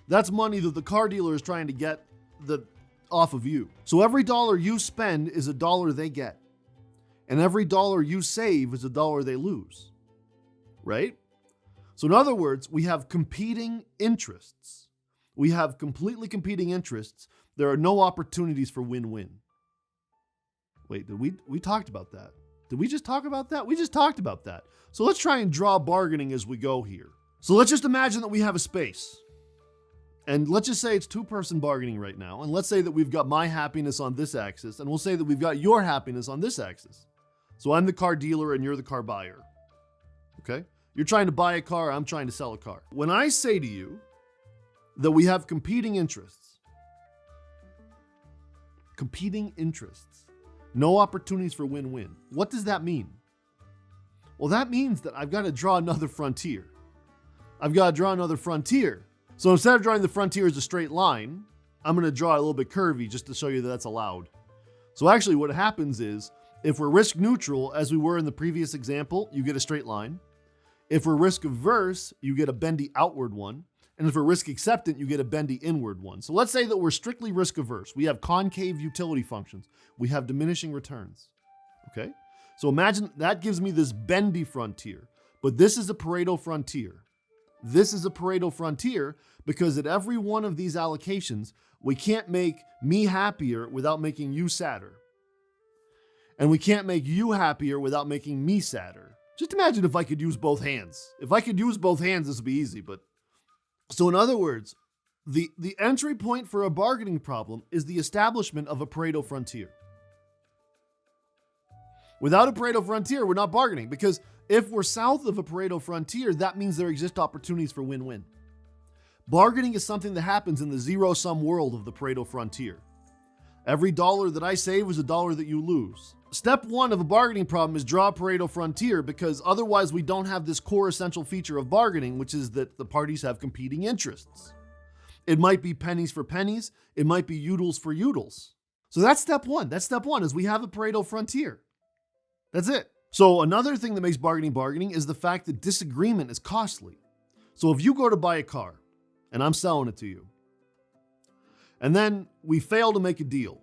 that's money that the car dealer is trying to get off of you. So every dollar you spend is a dollar they get. And every dollar you save is a dollar they lose. Right? So in other words, we have competing interests. We have completely competing interests. There are no opportunities for win-win. Wait, we talked about that? Did we just talk about that? We just talked about that. So let's try and draw bargaining as we go here. So let's just imagine that we have a space. And let's just say it's two-person bargaining right now. And let's say that we've got my happiness on this axis, and we'll say that we've got your happiness on this axis. So I'm the car dealer and you're the car buyer. Okay? You're trying to buy a car, I'm trying to sell a car. When I say to you that we have competing interests, no opportunities for win-win, what does that mean? Well, that means that I've got to draw another frontier. So instead of drawing the frontier as a straight line, I'm going to draw it a little bit curvy just to show you that that's allowed. So actually what happens is, if we're risk neutral, as we were in the previous example, you get a straight line. If we're risk averse, you get a bendy outward one. And if we're risk acceptant, you get a bendy inward one. So let's say that we're strictly risk averse. We have concave utility functions. We have diminishing returns. Okay? So imagine that gives me this bendy frontier, but this is a Pareto frontier. This is a Pareto frontier because at every one of these allocations, we can't make me happier without making you sadder. And we can't make you happier without making me sadder. Just imagine if I could use both hands. If I could use both hands, this would be easy. But so in other words, the entry point for a bargaining problem is the establishment of a Pareto frontier. Without a Pareto frontier, we're not bargaining, because if we're south of a Pareto frontier, that means there exist opportunities for win-win. Bargaining is something that happens in the zero-sum world of the Pareto frontier. Every dollar that I save is a dollar that you lose. Step one of a bargaining problem is draw a Pareto frontier, because otherwise we don't have this core essential feature of bargaining, which is that the parties have competing interests. It might be pennies for pennies. It might be utils for utils. So that's step one. Is we have a Pareto frontier. That's it. So another thing that makes bargaining is the fact that disagreement is costly. So if you go to buy a car and I'm selling it to you, and then we fail to make a deal,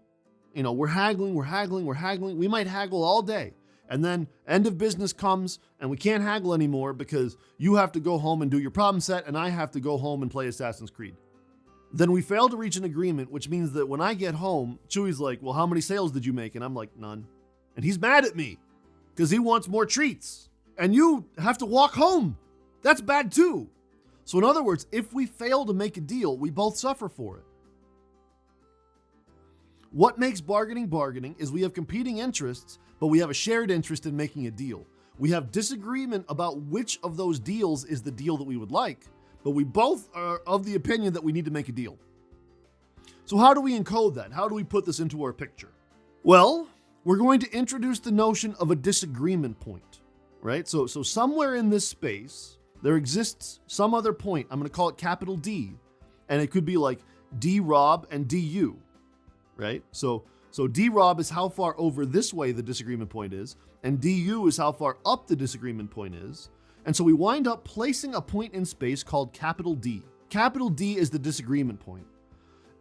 we're haggling. We might haggle all day. And then end of business comes and we can't haggle anymore because you have to go home and do your problem set and I have to go home and play Assassin's Creed. Then we fail to reach an agreement, which means that when I get home, Chewy's like, well, how many sales did you make? And I'm like, none. And he's mad at me because he wants more treats. And you have to walk home. That's bad too. So in other words, if we fail to make a deal, we both suffer for it. What makes bargaining is we have competing interests, but we have a shared interest in making a deal. We have disagreement about which of those deals is the deal that we would like, but we both are of the opinion that we need to make a deal. So how do we encode that? How do we put this into our picture? Well, we're going to introduce the notion of a disagreement point, right? So somewhere in this space, there exists some other point. I'm going to call it capital D, and it could be like D-Rob and DU. Right? So D-Rob is how far over this way the disagreement point is, and DU is how far up the disagreement point is. And so we wind up placing a point in space called capital D. Capital D is the disagreement point.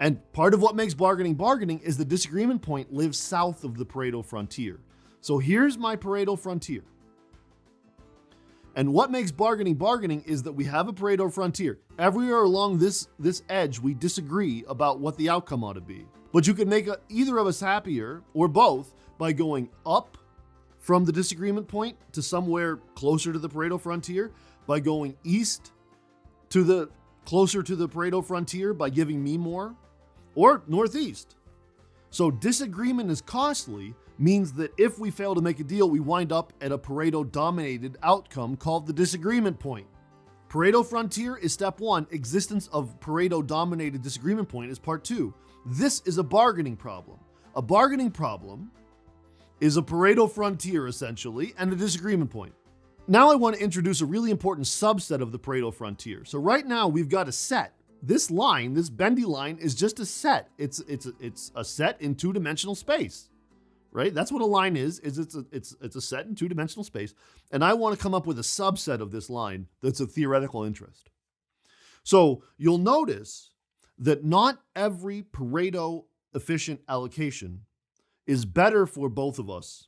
And part of what makes bargaining is the disagreement point lives south of the Pareto frontier. So here's my Pareto frontier. And what makes bargaining is that we have a Pareto frontier. Everywhere along this edge, we disagree about what the outcome ought to be. But you can make either of us happier, or both, by going up from the disagreement point to somewhere closer to the Pareto frontier, by going east to closer to the Pareto frontier by giving me more, or northeast. So disagreement is costly means that if we fail to make a deal, we wind up at a Pareto-dominated outcome called the disagreement point. Pareto frontier is step one. Existence of Pareto-dominated disagreement point is part two. This is a bargaining problem. A bargaining problem is a Pareto frontier, essentially, and a disagreement point. Now I want to introduce a really important subset of the Pareto frontier. So right now we've got a set. This line, this bendy line, is just a set. It's a set in two-dimensional space, right? That's what a line is it's a set in two-dimensional space. And I want to come up with a subset of this line that's of theoretical interest. So you'll notice that not every Pareto efficient allocation is better for both of us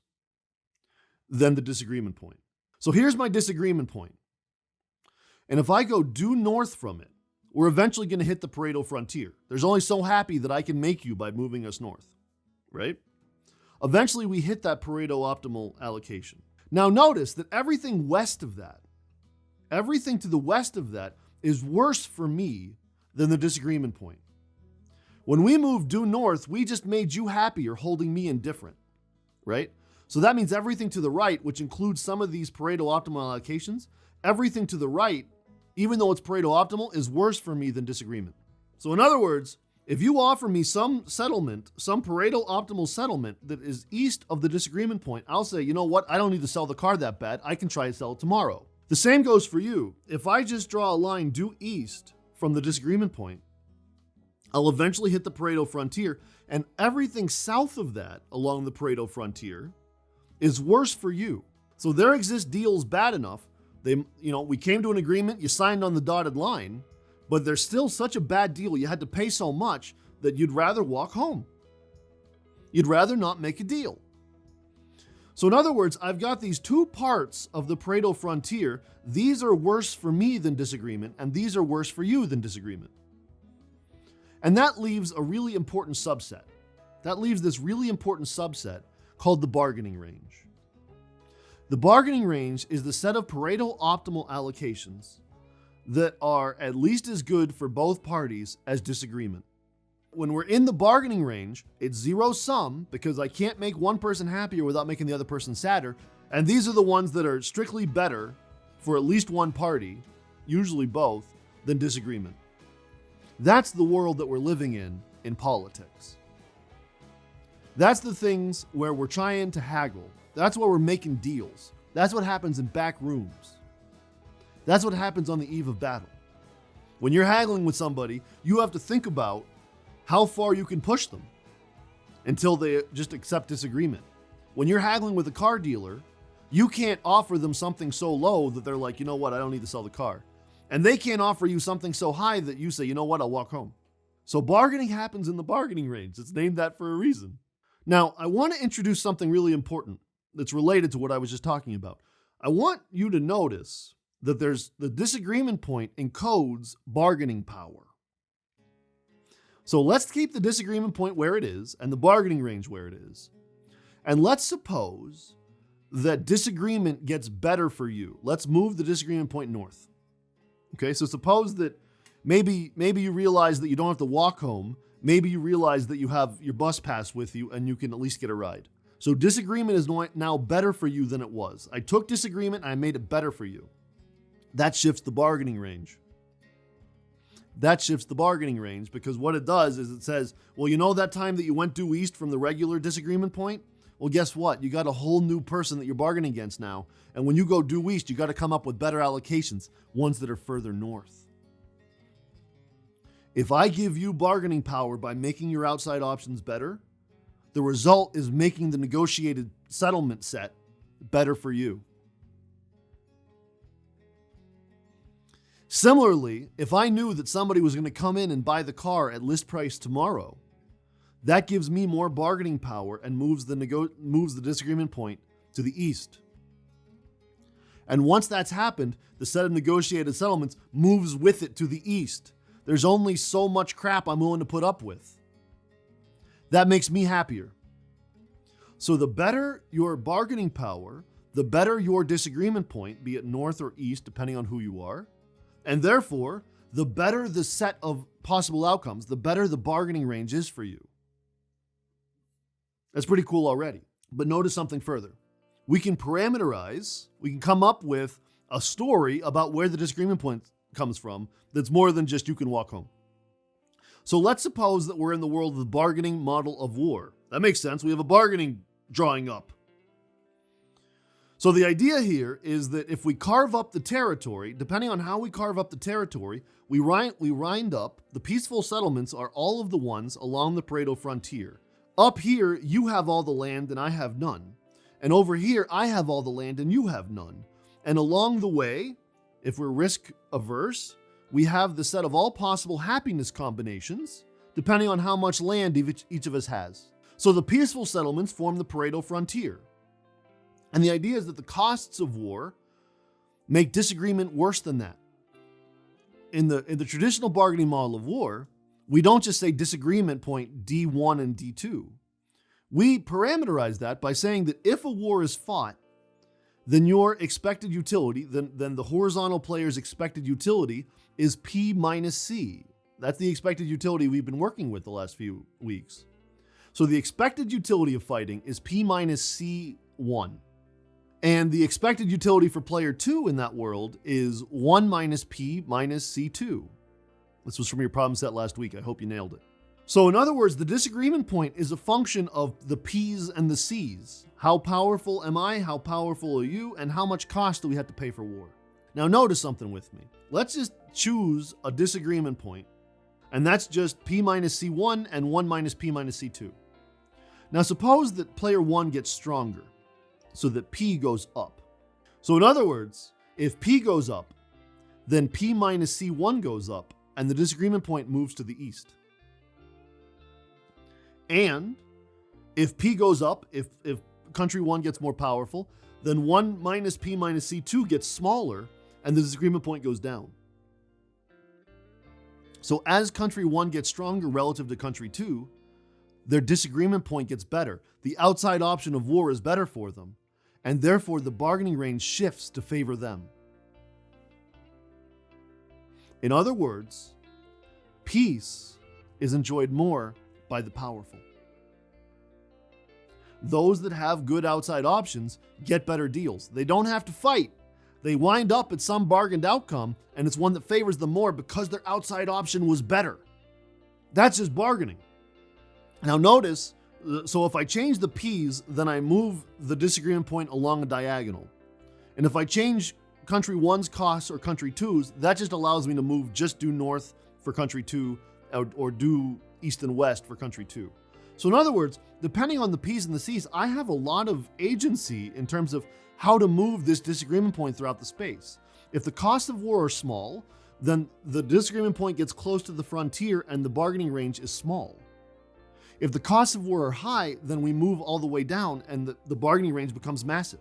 than the disagreement point. So here's my disagreement point. And if I go due north from it, we're eventually going to hit the Pareto frontier. There's only so happy that I can make you by moving us north, right? Eventually we hit that Pareto optimal allocation. Now notice that everything west of that, everything to the west of that is worse for me than the disagreement point. When we moved due north, we just made you happier holding me indifferent, right? So that means everything to the right, which includes some of these Pareto optimal allocations, everything to the right, even though it's Pareto optimal, is worse for me than disagreement. So in other words, If you offer me some settlement, some Pareto optimal settlement that is east of the disagreement point, I'll say, you know what? I don't need to sell the car that bad. I can try to sell it tomorrow. The same goes for you. If I just draw a line due east from the disagreement point, I'll eventually hit the Pareto frontier, and everything south of that along the Pareto frontier is worse for you. So there exist deals bad enough. We came to an agreement, you signed on the dotted line, but there's still such a bad deal. You had to pay so much that you'd rather walk home. You'd rather not make a deal. So in other words, I've got these two parts of the Pareto frontier. These are worse for me than disagreement, and these are worse for you than disagreement. And that leaves a really important subset. That leaves this really important subset called the bargaining range. The bargaining range is the set of Pareto optimal allocations that are at least as good for both parties as disagreement. When we're in the bargaining range, it's zero sum because I can't make one person happier without making the other person sadder. And these are the ones that are strictly better for at least one party, usually both, than disagreement. That's the world that we're living in politics. That's the things where we're trying to haggle. That's where we're making deals. That's what happens in back rooms. That's what happens on the eve of battle. When you're haggling with somebody, you have to think about how far you can push them until they just accept disagreement. When you're haggling with a car dealer, you can't offer them something so low that they're like, you know what, I don't need to sell the car. And they can't offer you something so high that you say, you know what, I'll walk home. So bargaining happens in the bargaining range. It's named that for a reason. Now, I want to introduce something really important that's related to what I was just talking about. I want you to notice that there's the disagreement point encodes bargaining power. So let's keep the disagreement point where it is and the bargaining range where it is. And let's suppose that disagreement gets better for you. Let's move the disagreement point north. Okay, so suppose that maybe you realize that you don't have to walk home. Maybe you realize that you have your bus pass with you and you can at least get a ride. So disagreement is now better for you than it was. I took disagreement and I made it better for you. That shifts the bargaining range. That shifts the bargaining range because what it does is it says, well, you know that time that you went due east from the regular disagreement point? Well, guess what? You got a whole new person that you're bargaining against now. And when you go due east, you got to come up with better allocations, ones that are further north. If I give you bargaining power by making your outside options better, the result is making the negotiated settlement set better for you. Similarly, if I knew that somebody was going to come in and buy the car at list price tomorrow, that gives me more bargaining power and moves the disagreement point to the east. And once that's happened, the set of negotiated settlements moves with it to the east. There's only so much crap I'm willing to put up with. That makes me happier. So the better your bargaining power, the better your disagreement point, be it north or east, depending on who you are. And therefore, the better the set of possible outcomes, the better the bargaining range is for you. That's pretty cool already. But notice something further. We can parameterize, we can come up with a story about where the disagreement point comes from that's more than just you can walk home. So let's suppose that we're in the world of the bargaining model of war. That makes sense. We have a bargaining drawing up. So the idea here is that if we carve up the territory, depending on how we carve up the territory, we wind up, the peaceful settlements are all of the ones along the Pareto frontier. Up here, you have all the land and I have none. And over here, I have all the land and you have none. And along the way, if we're risk averse, we have the set of all possible happiness combinations, depending on how much land each of us has. So the peaceful settlements form the Pareto frontier. And the idea is that the costs of war make disagreement worse than that. In the traditional bargaining model of war, we don't just say disagreement point D1 and D2. We parameterize that by saying that if a war is fought, then your expected utility, then the horizontal player's expected utility is P minus C. That's the expected utility we've been working with the last few weeks. So the expected utility of fighting is P minus C1. And the expected utility for player 2 in that world is 1 minus P minus C2. This was from your problem set last week. I hope you nailed it. So in other words, the disagreement point is a function of the P's and the C's. How powerful am I? How powerful are you? And how much cost do we have to pay for war? Now notice something with me. Let's just choose a disagreement point, and that's just P minus C1 and 1 minus P minus C2. Now suppose that player 1 gets stronger, so that P goes up. So in other words, if P goes up, then P minus C1 goes up, and the disagreement point moves to the east. And if P goes up, if country 1 gets more powerful, then 1 minus P minus C2 gets smaller, and the disagreement point goes down. So as country 1 gets stronger relative to country 2, their disagreement point gets better. The outside option of war is better for them, and therefore the bargaining range shifts to favor them. In other words, peace is enjoyed more by the powerful. Those that have good outside options get better deals. They don't have to fight. They wind up at some bargained outcome, and it's one that favors them more because their outside option was better. That's just bargaining. Now notice, so if I change the P's, then I move the disagreement point along a diagonal. And if I change country 1's costs or country 2's, that just allows me to move just due north for country 2 or due east and west for country 2. So in other words, depending on the P's and the C's, I have a lot of agency in terms of how to move this disagreement point throughout the space. If the costs of war are small, then the disagreement point gets close to the frontier and the bargaining range is small. If the costs of war are high, then we move all the way down and the bargaining range becomes massive,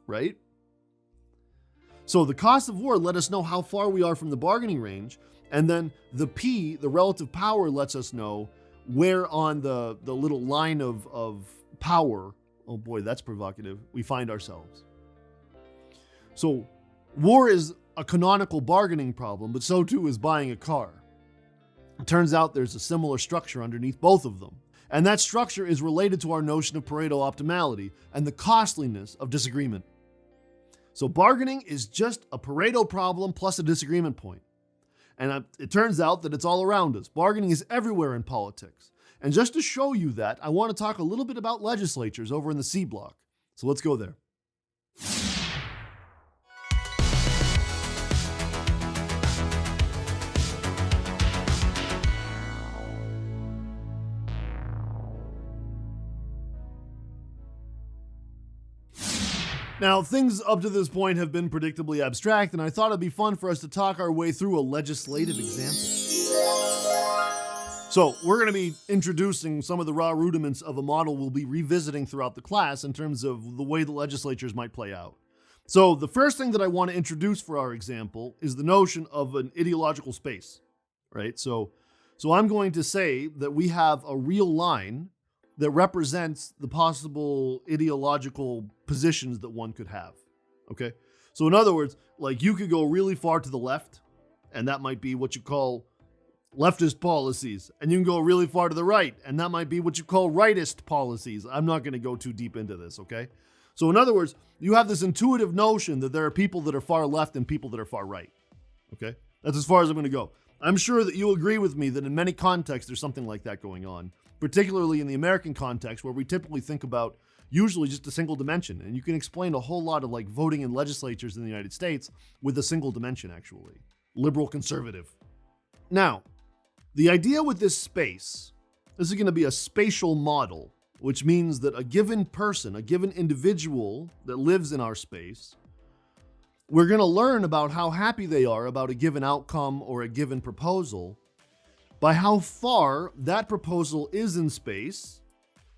right? So the cost of war let us know how far we are from the bargaining range, and then the P, the relative power, lets us know where on the little line of power, oh boy, that's provocative, we find ourselves. So war is a canonical bargaining problem, but so too is buying a car. It turns out there's a similar structure underneath both of them. And that structure is related to our notion of Pareto optimality and the costliness of disagreement. So bargaining is just a Pareto problem plus a disagreement point. And it turns out that it's all around us. Bargaining is everywhere in politics. And just to show you that, I want to talk a little bit about legislatures over in the C block. So let's go there. Now, things up to this point have been predictably abstract, and I thought it'd be fun for us to talk our way through a legislative example. So, we're going to be introducing some of the raw rudiments of a model we'll be revisiting throughout the class in terms of the way the legislatures might play out. So, the first thing that I want to introduce for our example is the notion of an ideological space, right? So I'm going to say that we have a real line that represents the possible ideological positions that one could have, okay? So in other words, like you could go really far to the left, and that might be what you call leftist policies, and you can go really far to the right, and that might be what you call rightist policies. I'm not going to go too deep into this, okay? So in other words, you have this intuitive notion that there are people that are far left and people that are far right, okay? That's as far as I'm going to go. I'm sure that you'll agree with me that in many contexts there's something like that going on, particularly in the American context where we typically think about usually just a single dimension. And you can explain a whole lot of like voting in legislatures in the United States with a single dimension, actually. Liberal, conservative. Now, the idea with this space, this is going to be a spatial model, which means that a given person, a given individual that lives in our space, we're going to learn about how happy they are about a given outcome or a given proposal by how far that proposal is in space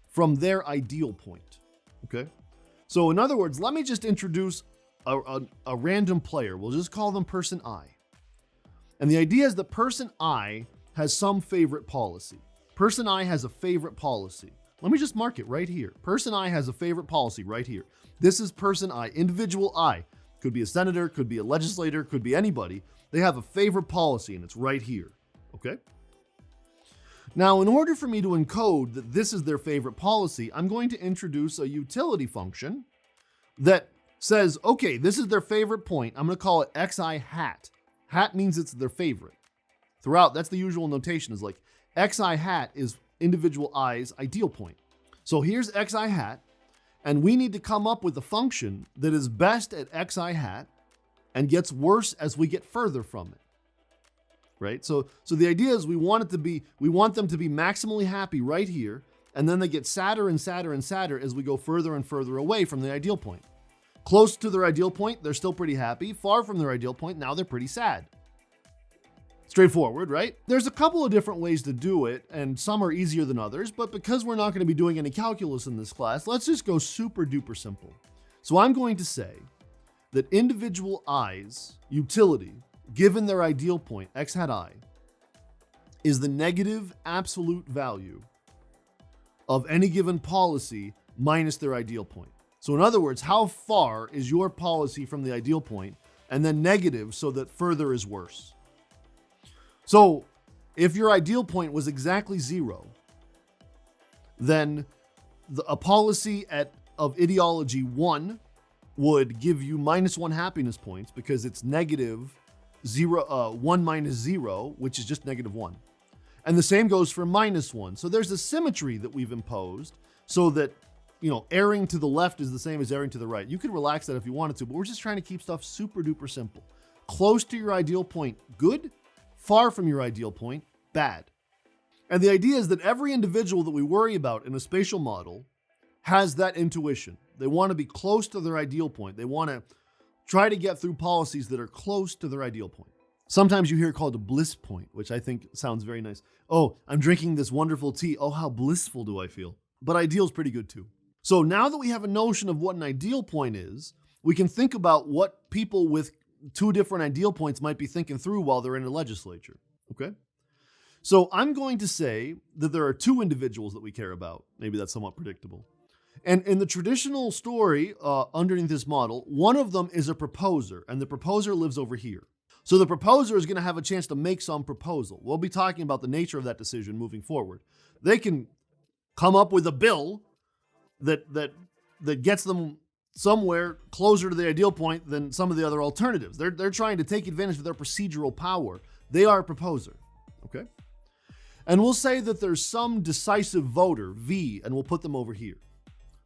from their ideal point, okay? So in other words, let me just introduce a random player. We'll just call them person I. And the idea is that person I has some favorite policy. Person I has a favorite policy. Let me just mark it right here. Person I has a favorite policy right here. This is person I, individual I. Could be a senator, could be a legislator, could be anybody. They have a favorite policy and it's right here, okay? Now, in order for me to encode that this is their favorite policy, I'm going to introduce a utility function that says, okay, this is their favorite point. I'm going to call it xi hat. Hat means it's their favorite. Throughout, that's the usual notation, is like xi hat is individual i's ideal point. So here's xi hat, and we need to come up with a function that is best at xi hat and gets worse as we get further from it. Right? So the idea is we want them to be maximally happy right here, and then they get sadder and sadder and sadder as we go further and further away from the ideal point. Close to their ideal point, they're still pretty happy. Far from their ideal point, now they're pretty sad. Straightforward, right? There's a couple of different ways to do it, and some are easier than others, but because we're not going to be doing any calculus in this class, let's just go super duper simple. So I'm going to say that individual i's utility, given their ideal point, x hat I, is the negative absolute value of any given policy minus their ideal point. So in other words, how far is your policy from the ideal point, and then negative so that further is worse. So if your ideal point was exactly 0, then a policy of ideology 1 would give you -1 happiness points because it's negative 1 minus 0, which is just -1. And the same goes for -1. So there's a symmetry that we've imposed so that, erring to the left is the same as erring to the right. You could relax that if you wanted to, but we're just trying to keep stuff super duper simple. Close to your ideal point, good. Far from your ideal point, bad. And the idea is that every individual that we worry about in a spatial model has that intuition. They want to be close to their ideal point. They want to try to get through policies that are close to their ideal point. Sometimes you hear it called a bliss point, which I think sounds very nice. Oh, I'm drinking this wonderful tea. Oh, how blissful do I feel? But ideal is pretty good too. So now that we have a notion of what an ideal point is, we can think about what people with 2 different ideal points might be thinking through while they're in the legislature, okay? So I'm going to say that there are 2 individuals that we care about. Maybe that's somewhat predictable. And in the traditional story underneath this model, one of them is a proposer, and the proposer lives over here. So the proposer is going to have a chance to make some proposal. We'll be talking about the nature of that decision moving forward. They can come up with a bill that gets them somewhere closer to the ideal point than some of the other alternatives. They're trying to take advantage of their procedural power. They are a proposer, okay? And we'll say that there's some decisive voter, V, and we'll put them over here.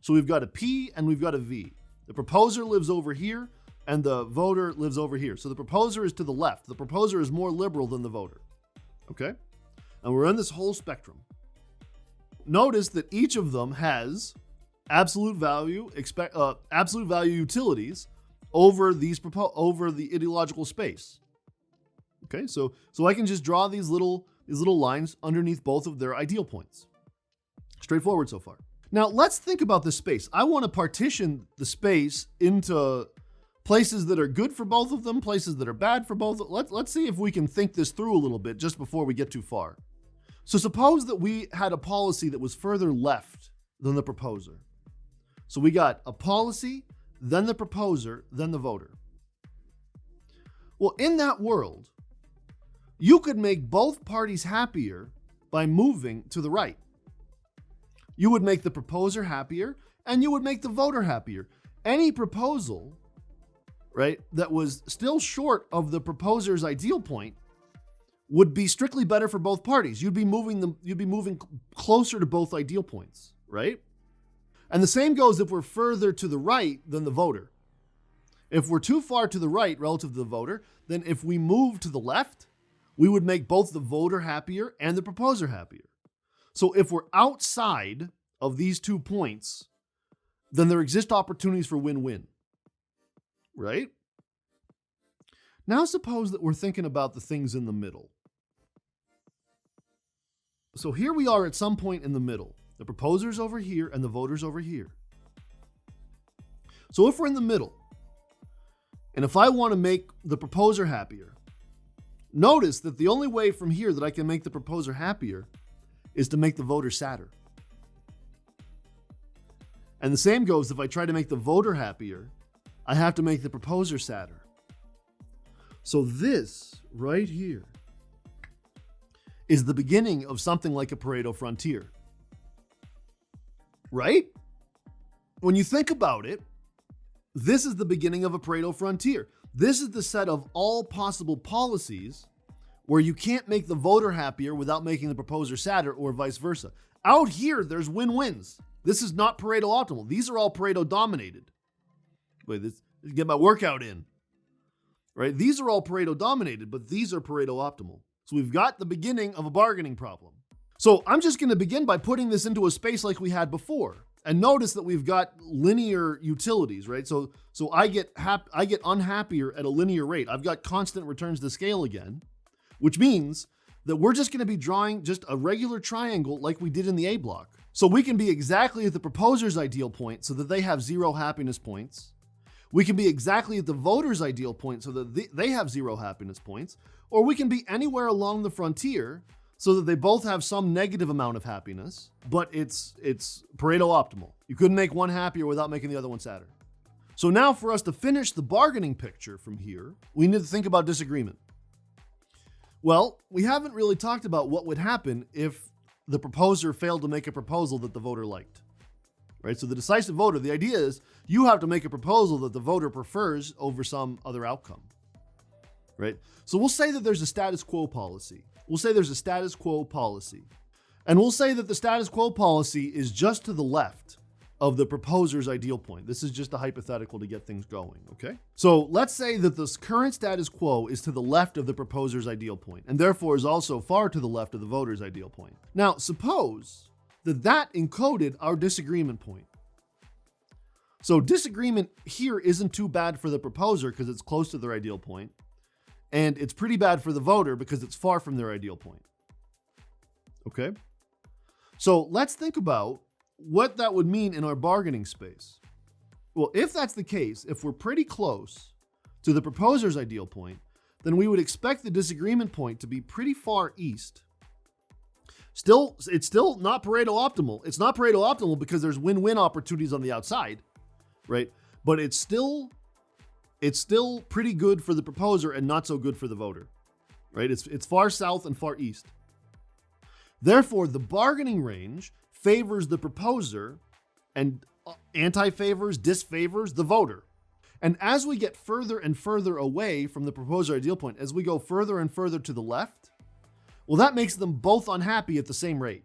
So we've got a P and we've got a V. The proposer lives over here and the voter lives over here. So the proposer is to the left. The proposer is more liberal than the voter, okay? And we're in this whole spectrum. Notice that each of them has absolute value utilities over the ideological space. Okay, so I can just draw these little lines underneath both of their ideal points. Straightforward so far. Now let's think about this space. I want to partition the space into places that are good for both of them, places that are bad for both. Let's see if we can think this through a little bit just before we get too far. So suppose that we had a policy that was further left than the proposer. So we got a policy, then the proposer, then the voter. Well, in that world, you could make both parties happier by moving to the right. You would make the proposer happier and you would make the voter happier. Any proposal, right, that was still short of the proposer's ideal point would be strictly better for both parties. You'd be moving closer to both ideal points, right? And the same goes if we're further to the right than the voter. If we're too far to the right relative to the voter, then if we move to the left, we would make both the voter happier and the proposer happier. So if we're outside of these 2 points, then there exist opportunities for win-win, right? Now suppose that we're thinking about the things in the middle. So here we are at some point in the middle. The proposer's over here and the voter's over here. So if we're in the middle, and if I want to make the proposer happier, notice that the only way from here that I can make the proposer happier is to make the voter sadder. And the same goes if I try to make the voter happier, I have to make the proposer sadder. So this right here is the beginning of something like a Pareto frontier. Right? When you think about it, this is the beginning of a Pareto frontier. This is the set of all possible policies where you can't make the voter happier without making the proposer sadder, or vice versa. Out here, there's win-wins. This is not Pareto optimal. These are all Pareto dominated. Wait, get my workout in. Right? These are all Pareto dominated, but these are Pareto optimal. So we've got the beginning of a bargaining problem. So I'm just going to begin by putting this into a space like we had before. And notice that we've got linear utilities, right? So I get unhappier at a linear rate. I've got constant returns to scale again, which means that we're just going to be drawing just a regular triangle like we did in the A block. So we can be exactly at the proposer's ideal point so that they have 0 happiness points. We can be exactly at the voter's ideal point so that they have 0 happiness points. Or we can be anywhere along the frontier so that they both have some negative amount of happiness, but it's Pareto optimal. You couldn't make one happier without making the other one sadder. So now for us to finish the bargaining picture from here, we need to think about disagreement. Well, we haven't really talked about what would happen if the proposer failed to make a proposal that the voter liked. Right? So the decisive voter, the idea is you have to make a proposal that the voter prefers over some other outcome. Right? So we'll say that there's a status quo policy. We'll say there's a status quo policy. And we'll say that the status quo policy is just to the left of the proposer's ideal point. This is just a hypothetical to get things going, okay? So let's say that this current status quo is to the left of the proposer's ideal point, and therefore is also far to the left of the voter's ideal point. Now, suppose that encoded our disagreement point. So disagreement here isn't too bad for the proposer because it's close to their ideal point. And it's pretty bad for the voter because it's far from their ideal point. Okay? So let's think about what that would mean in our bargaining space. Well, if that's the case, if we're pretty close to the proposer's ideal point, then we would expect the disagreement point to be pretty far east. It's still not Pareto optimal. It's not Pareto optimal because there's win-win opportunities on the outside, right? But it's still pretty good for the proposer and not so good for the voter, right? It's far south and far east. Therefore, the bargaining range favors the proposer and anti-favors, disfavors the voter. And as we get further and further away from the proposer ideal point, as we go further and further to the left, well, that makes them both unhappy at the same rate.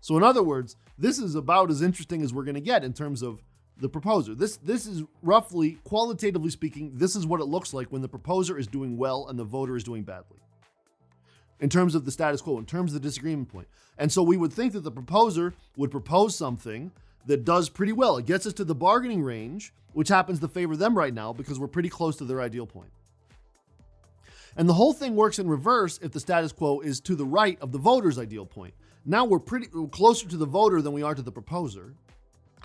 So in other words, this is about as interesting as we're going to get in terms of the proposer. This is roughly, qualitatively speaking, this is what it looks like when the proposer is doing well and the voter is doing badly. In terms of the status quo, in terms of the disagreement point. And so we would think that the proposer would propose something that does pretty well. It gets us to the bargaining range, which happens to favor them right now because we're pretty close to their ideal point. And the whole thing works in reverse if the status quo is to the right of the voter's ideal point. Now we're closer to the voter than we are to the proposer.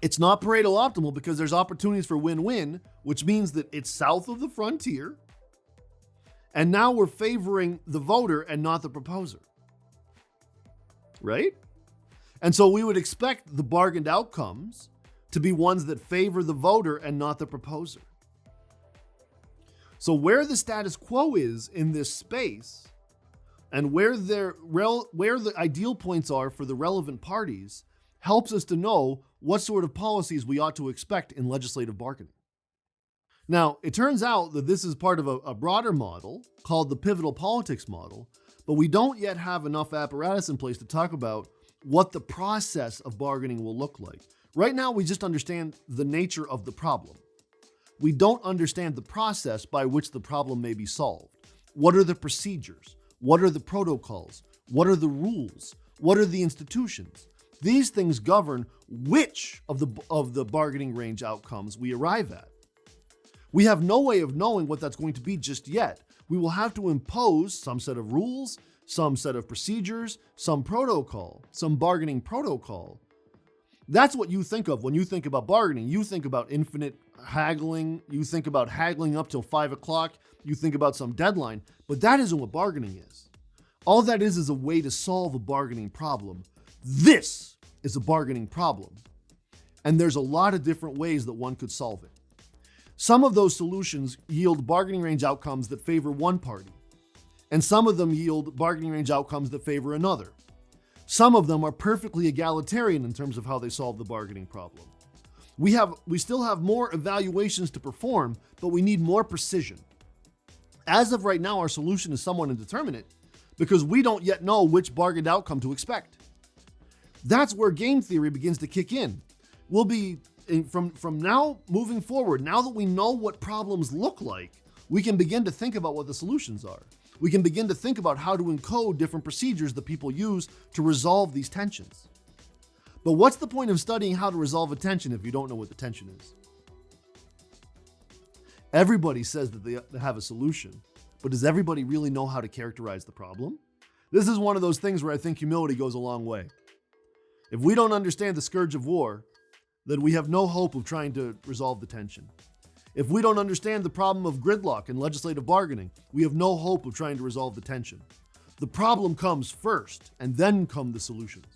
It's not Pareto optimal because there's opportunities for win-win, which means that it's south of the frontier. And now we're favoring the voter and not the proposer. Right? And so we would expect the bargained outcomes to be ones that favor the voter and not the proposer. So where the status quo is in this space and where the ideal points are for the relevant parties helps us to know what sort of policies we ought to expect in legislative bargaining. Now, it turns out that this is part of a broader model called the pivotal politics model, but we don't yet have enough apparatus in place to talk about what the process of bargaining will look like. Right now, we just understand the nature of the problem. We don't understand the process by which the problem may be solved. What are the procedures? What are the protocols? What are the rules? What are the institutions? These things govern which of the bargaining range outcomes we arrive at. We have no way of knowing what that's going to be just yet. We will have to impose some set of rules, some set of procedures, some protocol, some bargaining protocol. That's what you think of when you think about bargaining. You think about infinite haggling. You think about haggling up till 5 o'clock. You think about some deadline, but that isn't what bargaining is. All that is a way to solve a bargaining problem. This is a bargaining problem. And there's a lot of different ways that one could solve it. Some of those solutions yield bargaining range outcomes that favor one party, and some of them yield bargaining range outcomes that favor another. Some of them are perfectly egalitarian in terms of how they solve the bargaining problem. We still have more evaluations to perform, but we need more precision. As of right now, our solution is somewhat indeterminate, because we don't yet know which bargained outcome to expect. That's where game theory begins to kick in. We'll be, from now moving forward, now that we know what problems look like, we can begin to think about what the solutions are. We can begin to think about how to encode different procedures that people use to resolve these tensions. But what's the point of studying how to resolve a tension if you don't know what the tension is? Everybody says that they have a solution, but does everybody really know how to characterize the problem? This is one of those things where I think humility goes a long way. If we don't understand the scourge of war, then we have no hope of trying to resolve the tension. If we don't understand the problem of gridlock and legislative bargaining, we have no hope of trying to resolve the tension. The problem comes first, and then come the solutions.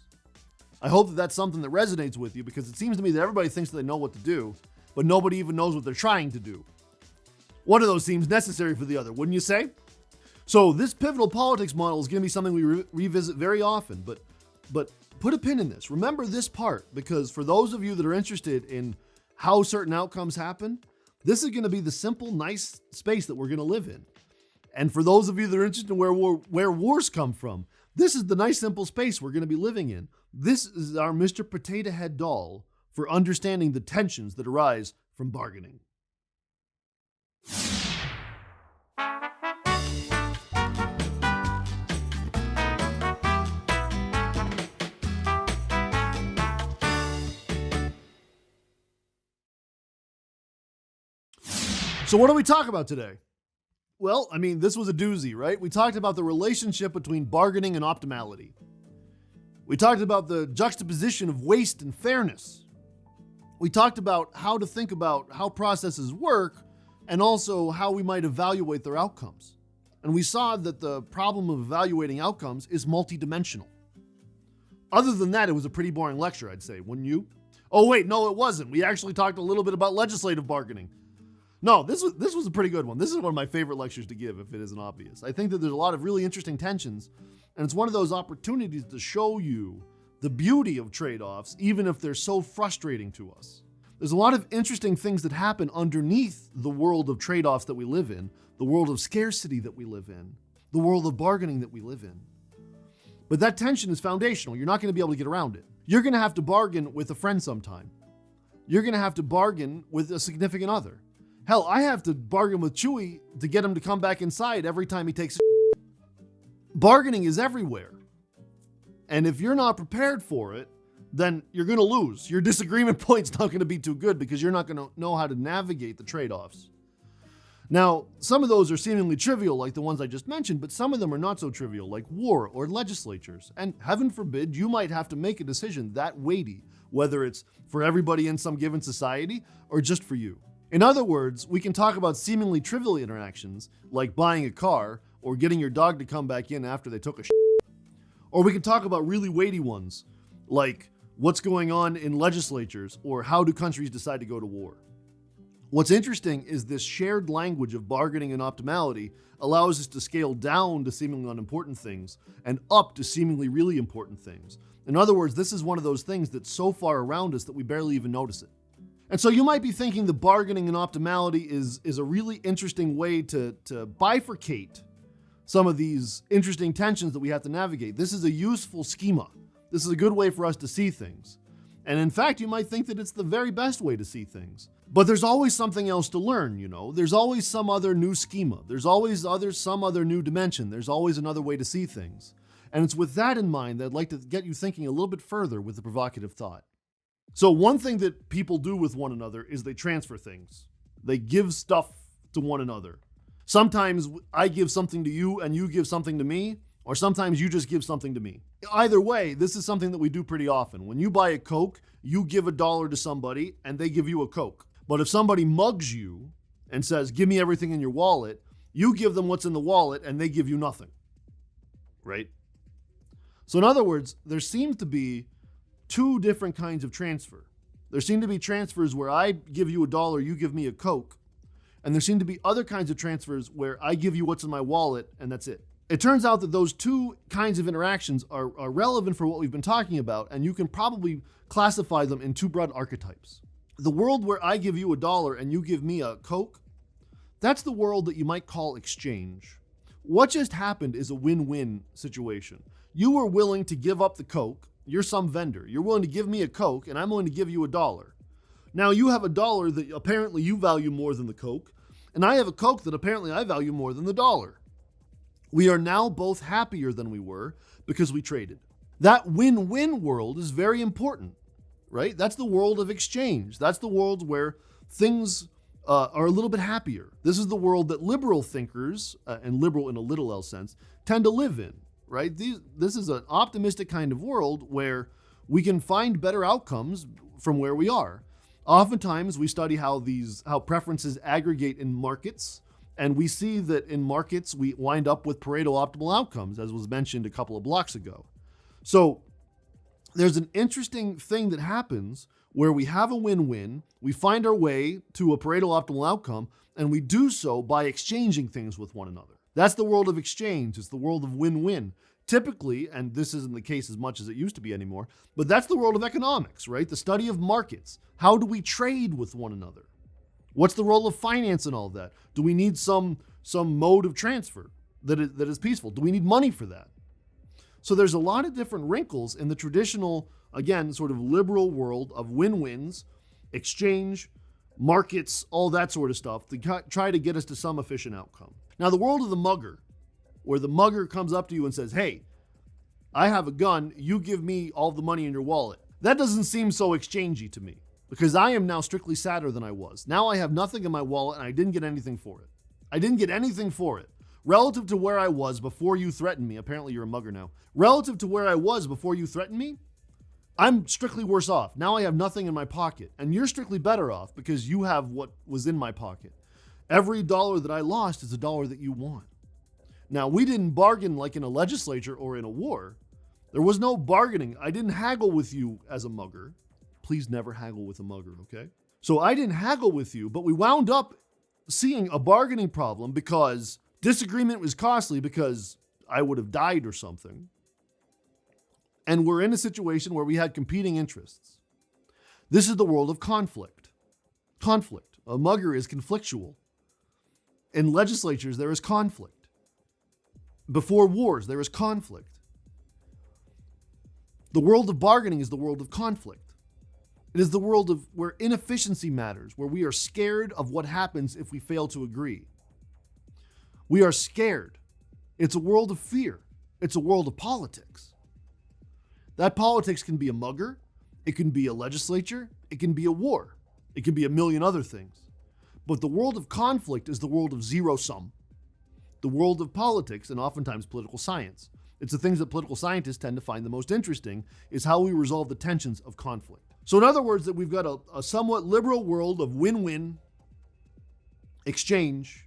I hope that that's something that resonates with you, because it seems to me that everybody thinks that they know what to do, but nobody even knows what they're trying to do. One of those seems necessary for the other, wouldn't you say? So this pivotal politics model is going to be something we revisit very often, but put a pin in this. Remember this part, because for those of you that are interested in how certain outcomes happen, this is going to be the simple, nice space that we're going to live in. And for those of you that are interested in where wars come from, this is the nice, simple space we're going to be living in. This is our Mr. Potato Head doll for understanding the tensions that arise from bargaining. So what do we talk about today? Well, I mean, this was a doozy, right? We talked about the relationship between bargaining and optimality. We talked about the juxtaposition of waste and fairness. We talked about how to think about how processes work and also how we might evaluate their outcomes. And we saw that the problem of evaluating outcomes is multidimensional. Other than that, it was a pretty boring lecture, I'd say, wouldn't you? Oh wait, no, it wasn't. We actually talked a little bit about legislative bargaining. No, this was a pretty good one. This is one of my favorite lectures to give, if it isn't obvious. I think that there's a lot of really interesting tensions, and it's one of those opportunities to show you the beauty of trade-offs, even if they're so frustrating to us. There's a lot of interesting things that happen underneath the world of trade-offs that we live in, the world of scarcity that we live in, the world of bargaining that we live in. But that tension is foundational. You're not going to be able to get around it. You're going to have to bargain with a friend sometime. You're going to have to bargain with a significant other. Hell, I have to bargain with Chewy to get him to come back inside every time he takes a Bargaining is everywhere. And if you're not prepared for it, then you're going to lose. Your disagreement point's not going to be too good because you're not going to know how to navigate the trade-offs. Now, some of those are seemingly trivial, like the ones I just mentioned, but some of them are not so trivial, like war or legislatures. And heaven forbid, you might have to make a decision that weighty, whether it's for everybody in some given society or just for you. In other words, we can talk about seemingly trivial interactions, like buying a car or getting your dog to come back in after they took a shit. Or we can talk about really weighty ones, like what's going on in legislatures or how do countries decide to go to war. What's interesting is this shared language of bargaining and optimality allows us to scale down to seemingly unimportant things and up to seemingly really important things. In other words, this is one of those things that's so far around us that we barely even notice it. And so you might be thinking the bargaining and optimality is a really interesting way to bifurcate some of these interesting tensions that we have to navigate. This is a useful schema. This is a good way for us to see things. And in fact, you might think that it's the very best way to see things. But there's always something else to learn, you know? There's always some other new schema. There's always some other new dimension. There's always another way to see things. And it's with that in mind that I'd like to get you thinking a little bit further with the provocative thought. So one thing that people do with one another is they transfer things. They give stuff to one another. Sometimes I give something to you and you give something to me, or sometimes you just give something to me. Either way, this is something that we do pretty often. When you buy a Coke, you give $1 to somebody and they give you a Coke. But if somebody mugs you and says, give me everything in your wallet, you give them what's in the wallet and they give you nothing, right? So in other words, there seems to be two different kinds of transfer. There seem to be transfers where I give you $1, you give me a Coke. And there seem to be other kinds of transfers where I give you what's in my wallet and that's it. It turns out that those two kinds of interactions are relevant for what we've been talking about, and you can probably classify them in two broad archetypes. The world where I give you $1 and you give me a Coke, that's the world that you might call exchange, what just happened is a win-win situation. You were willing to give up the Coke. You're some vendor. You're willing to give me a Coke, and I'm willing to give you $1. Now you have $1 that apparently you value more than the Coke, and I have a Coke that apparently I value more than the $1. We are now both happier than we were because we traded. That win-win world is very important, right? That's the world of exchange. That's the world where things are a little bit happier. This is the world that liberal thinkers, and liberal in a little L sense, tend to live in, right? This is an optimistic kind of world where we can find better outcomes from where we are. Oftentimes we study how preferences aggregate in markets, and we see that in markets we wind up with Pareto optimal outcomes, as was mentioned a couple of blocks ago. So there's an interesting thing that happens where we have a win-win, we find our way to a Pareto optimal outcome, and we do so by exchanging things with one another. That's the world of exchange. It's the world of win-win. Typically, and this isn't the case as much as it used to be anymore, but that's the world of economics, right? The study of markets. How do we trade with one another? What's the role of finance in all that? Do we need some mode of transfer that is peaceful? Do we need money for that? So there's a lot of different wrinkles in the traditional, again, sort of liberal world of win-wins, exchange, markets, all that sort of stuff to try to get us to some efficient outcome. Now, the world of the mugger, where the mugger comes up to you and says, hey, I have a gun, you give me all the money in your wallet. That doesn't seem so exchangey to me because I am now strictly sadder than I was. Now I have nothing in my wallet and I didn't get anything for it. I didn't get anything for it. Relative to where I was before you threatened me, apparently you're a mugger now. Relative to where I was before you threatened me, I'm strictly worse off. Now I have nothing in my pocket, and you're strictly better off because you have what was in my pocket. Every dollar that I lost is a dollar that you want. Now, we didn't bargain like in a legislature or in a war. There was no bargaining. I didn't haggle with you as a mugger. Please never haggle with a mugger, okay? So I didn't haggle with you, but we wound up seeing a bargaining problem because disagreement was costly because I would have died or something. And we're in a situation where we had competing interests. This is the world of conflict. Conflict. A mugger is conflictual. In legislatures, there is conflict. Before wars, there is conflict. The world of bargaining is the world of conflict. It is the world of where inefficiency matters, where we are scared of what happens if we fail to agree. We are scared. It's a world of fear. It's a world of politics. That politics can be a mugger, it can be a legislature, it can be a war, it can be a million other things. But the world of conflict is the world of zero sum. The world of politics and oftentimes political science. It's the things that political scientists tend to find the most interesting is how we resolve the tensions of conflict. So in other words, that we've got a somewhat liberal world of win-win exchange,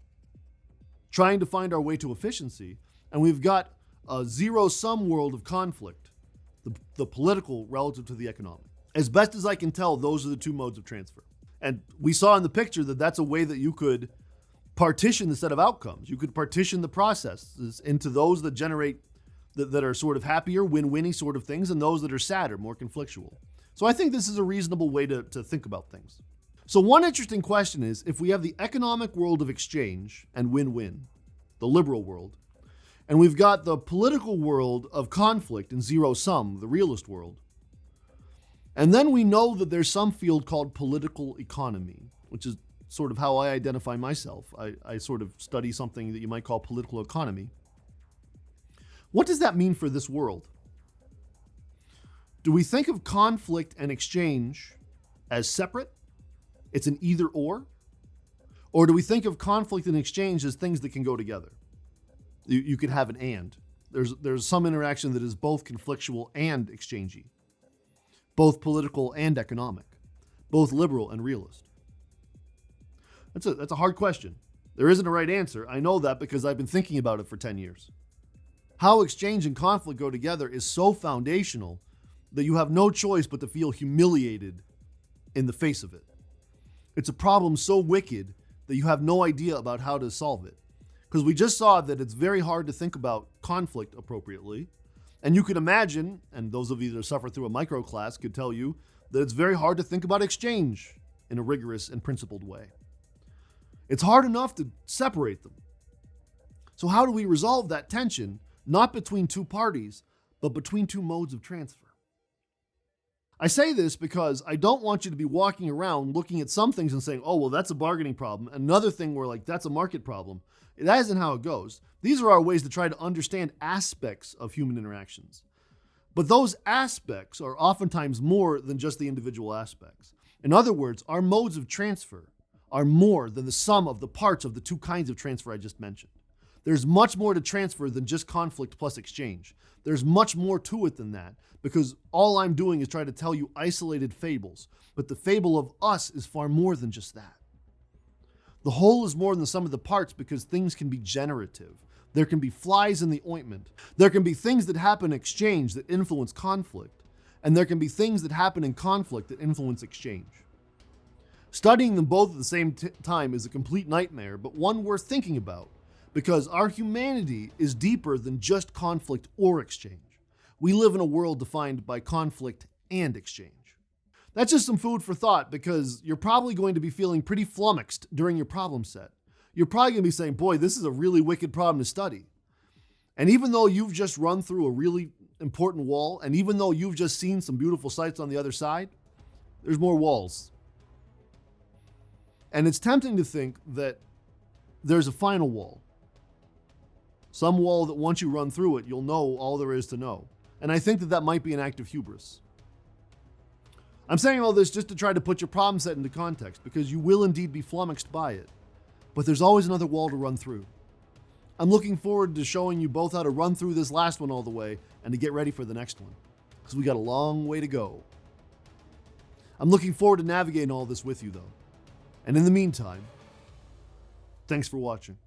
trying to find our way to efficiency, and we've got a zero-sum world of conflict. The political relative to the economic. As best as I can tell, those are the two modes of transfer. And we saw in the picture that that's a way that you could partition the set of outcomes. You could partition the processes into those that generate, that are sort of happier, win-winny sort of things, and those that are sadder, more conflictual. So I think this is a reasonable way to think about things. So one interesting question is, if we have the economic world of exchange and win-win, the liberal world, and we've got the political world of conflict and zero sum, the realist world. And then we know that there's some field called political economy, which is sort of how I identify myself. I sort of study something that you might call political economy. What does that mean for this world? Do we think of conflict and exchange as separate? It's an either or? Or do we think of conflict and exchange as things that can go together? You could have an and. There's some interaction that is both conflictual and exchangey, both political and economic, both liberal and realist. That's a hard question. There isn't a right answer. I know that because I've been thinking about it for 10 years. How exchange and conflict go together is so foundational that you have no choice but to feel humiliated in the face of it. It's a problem so wicked that you have no idea about how to solve it. Because we just saw that it's very hard to think about conflict appropriately. And you can imagine, and those of you that suffer through a micro class could tell you, that it's very hard to think about exchange in a rigorous and principled way. It's hard enough to separate them. So how do we resolve that tension, not between two parties, but between two modes of transfer? I say this because I don't want you to be walking around looking at some things and saying, oh, well, that's a bargaining problem. Another thing where like, that's a market problem. That isn't how it goes. These are our ways to try to understand aspects of human interactions. But those aspects are oftentimes more than just the individual aspects. In other words, our modes of transfer are more than the sum of the parts of the two kinds of transfer I just mentioned. There's much more to transfer than just conflict plus exchange. There's much more to it than that, because all I'm doing is try to tell you isolated fables, but the fable of us is far more than just that. The whole is more than the sum of the parts because things can be generative. There can be flies in the ointment. There can be things that happen in exchange that influence conflict, and there can be things that happen in conflict that influence exchange. Studying them both at the same time is a complete nightmare, but one worth thinking about, because our humanity is deeper than just conflict or exchange. We live in a world defined by conflict and exchange. That's just some food for thought, because you're probably going to be feeling pretty flummoxed during your problem set. You're probably going to be saying, boy, this is a really wicked problem to study. And even though you've just run through a really important wall, and even though you've just seen some beautiful sights on the other side, there's more walls. And it's tempting to think that there's a final wall. Some wall that once you run through it, you'll know all there is to know. And I think that that might be an act of hubris. I'm saying all this just to try to put your problem set into context, because you will indeed be flummoxed by it. But there's always another wall to run through. I'm looking forward to showing you both how to run through this last one all the way and to get ready for the next one, because we got a long way to go. I'm looking forward to navigating all this with you, though. And in the meantime, thanks for watching.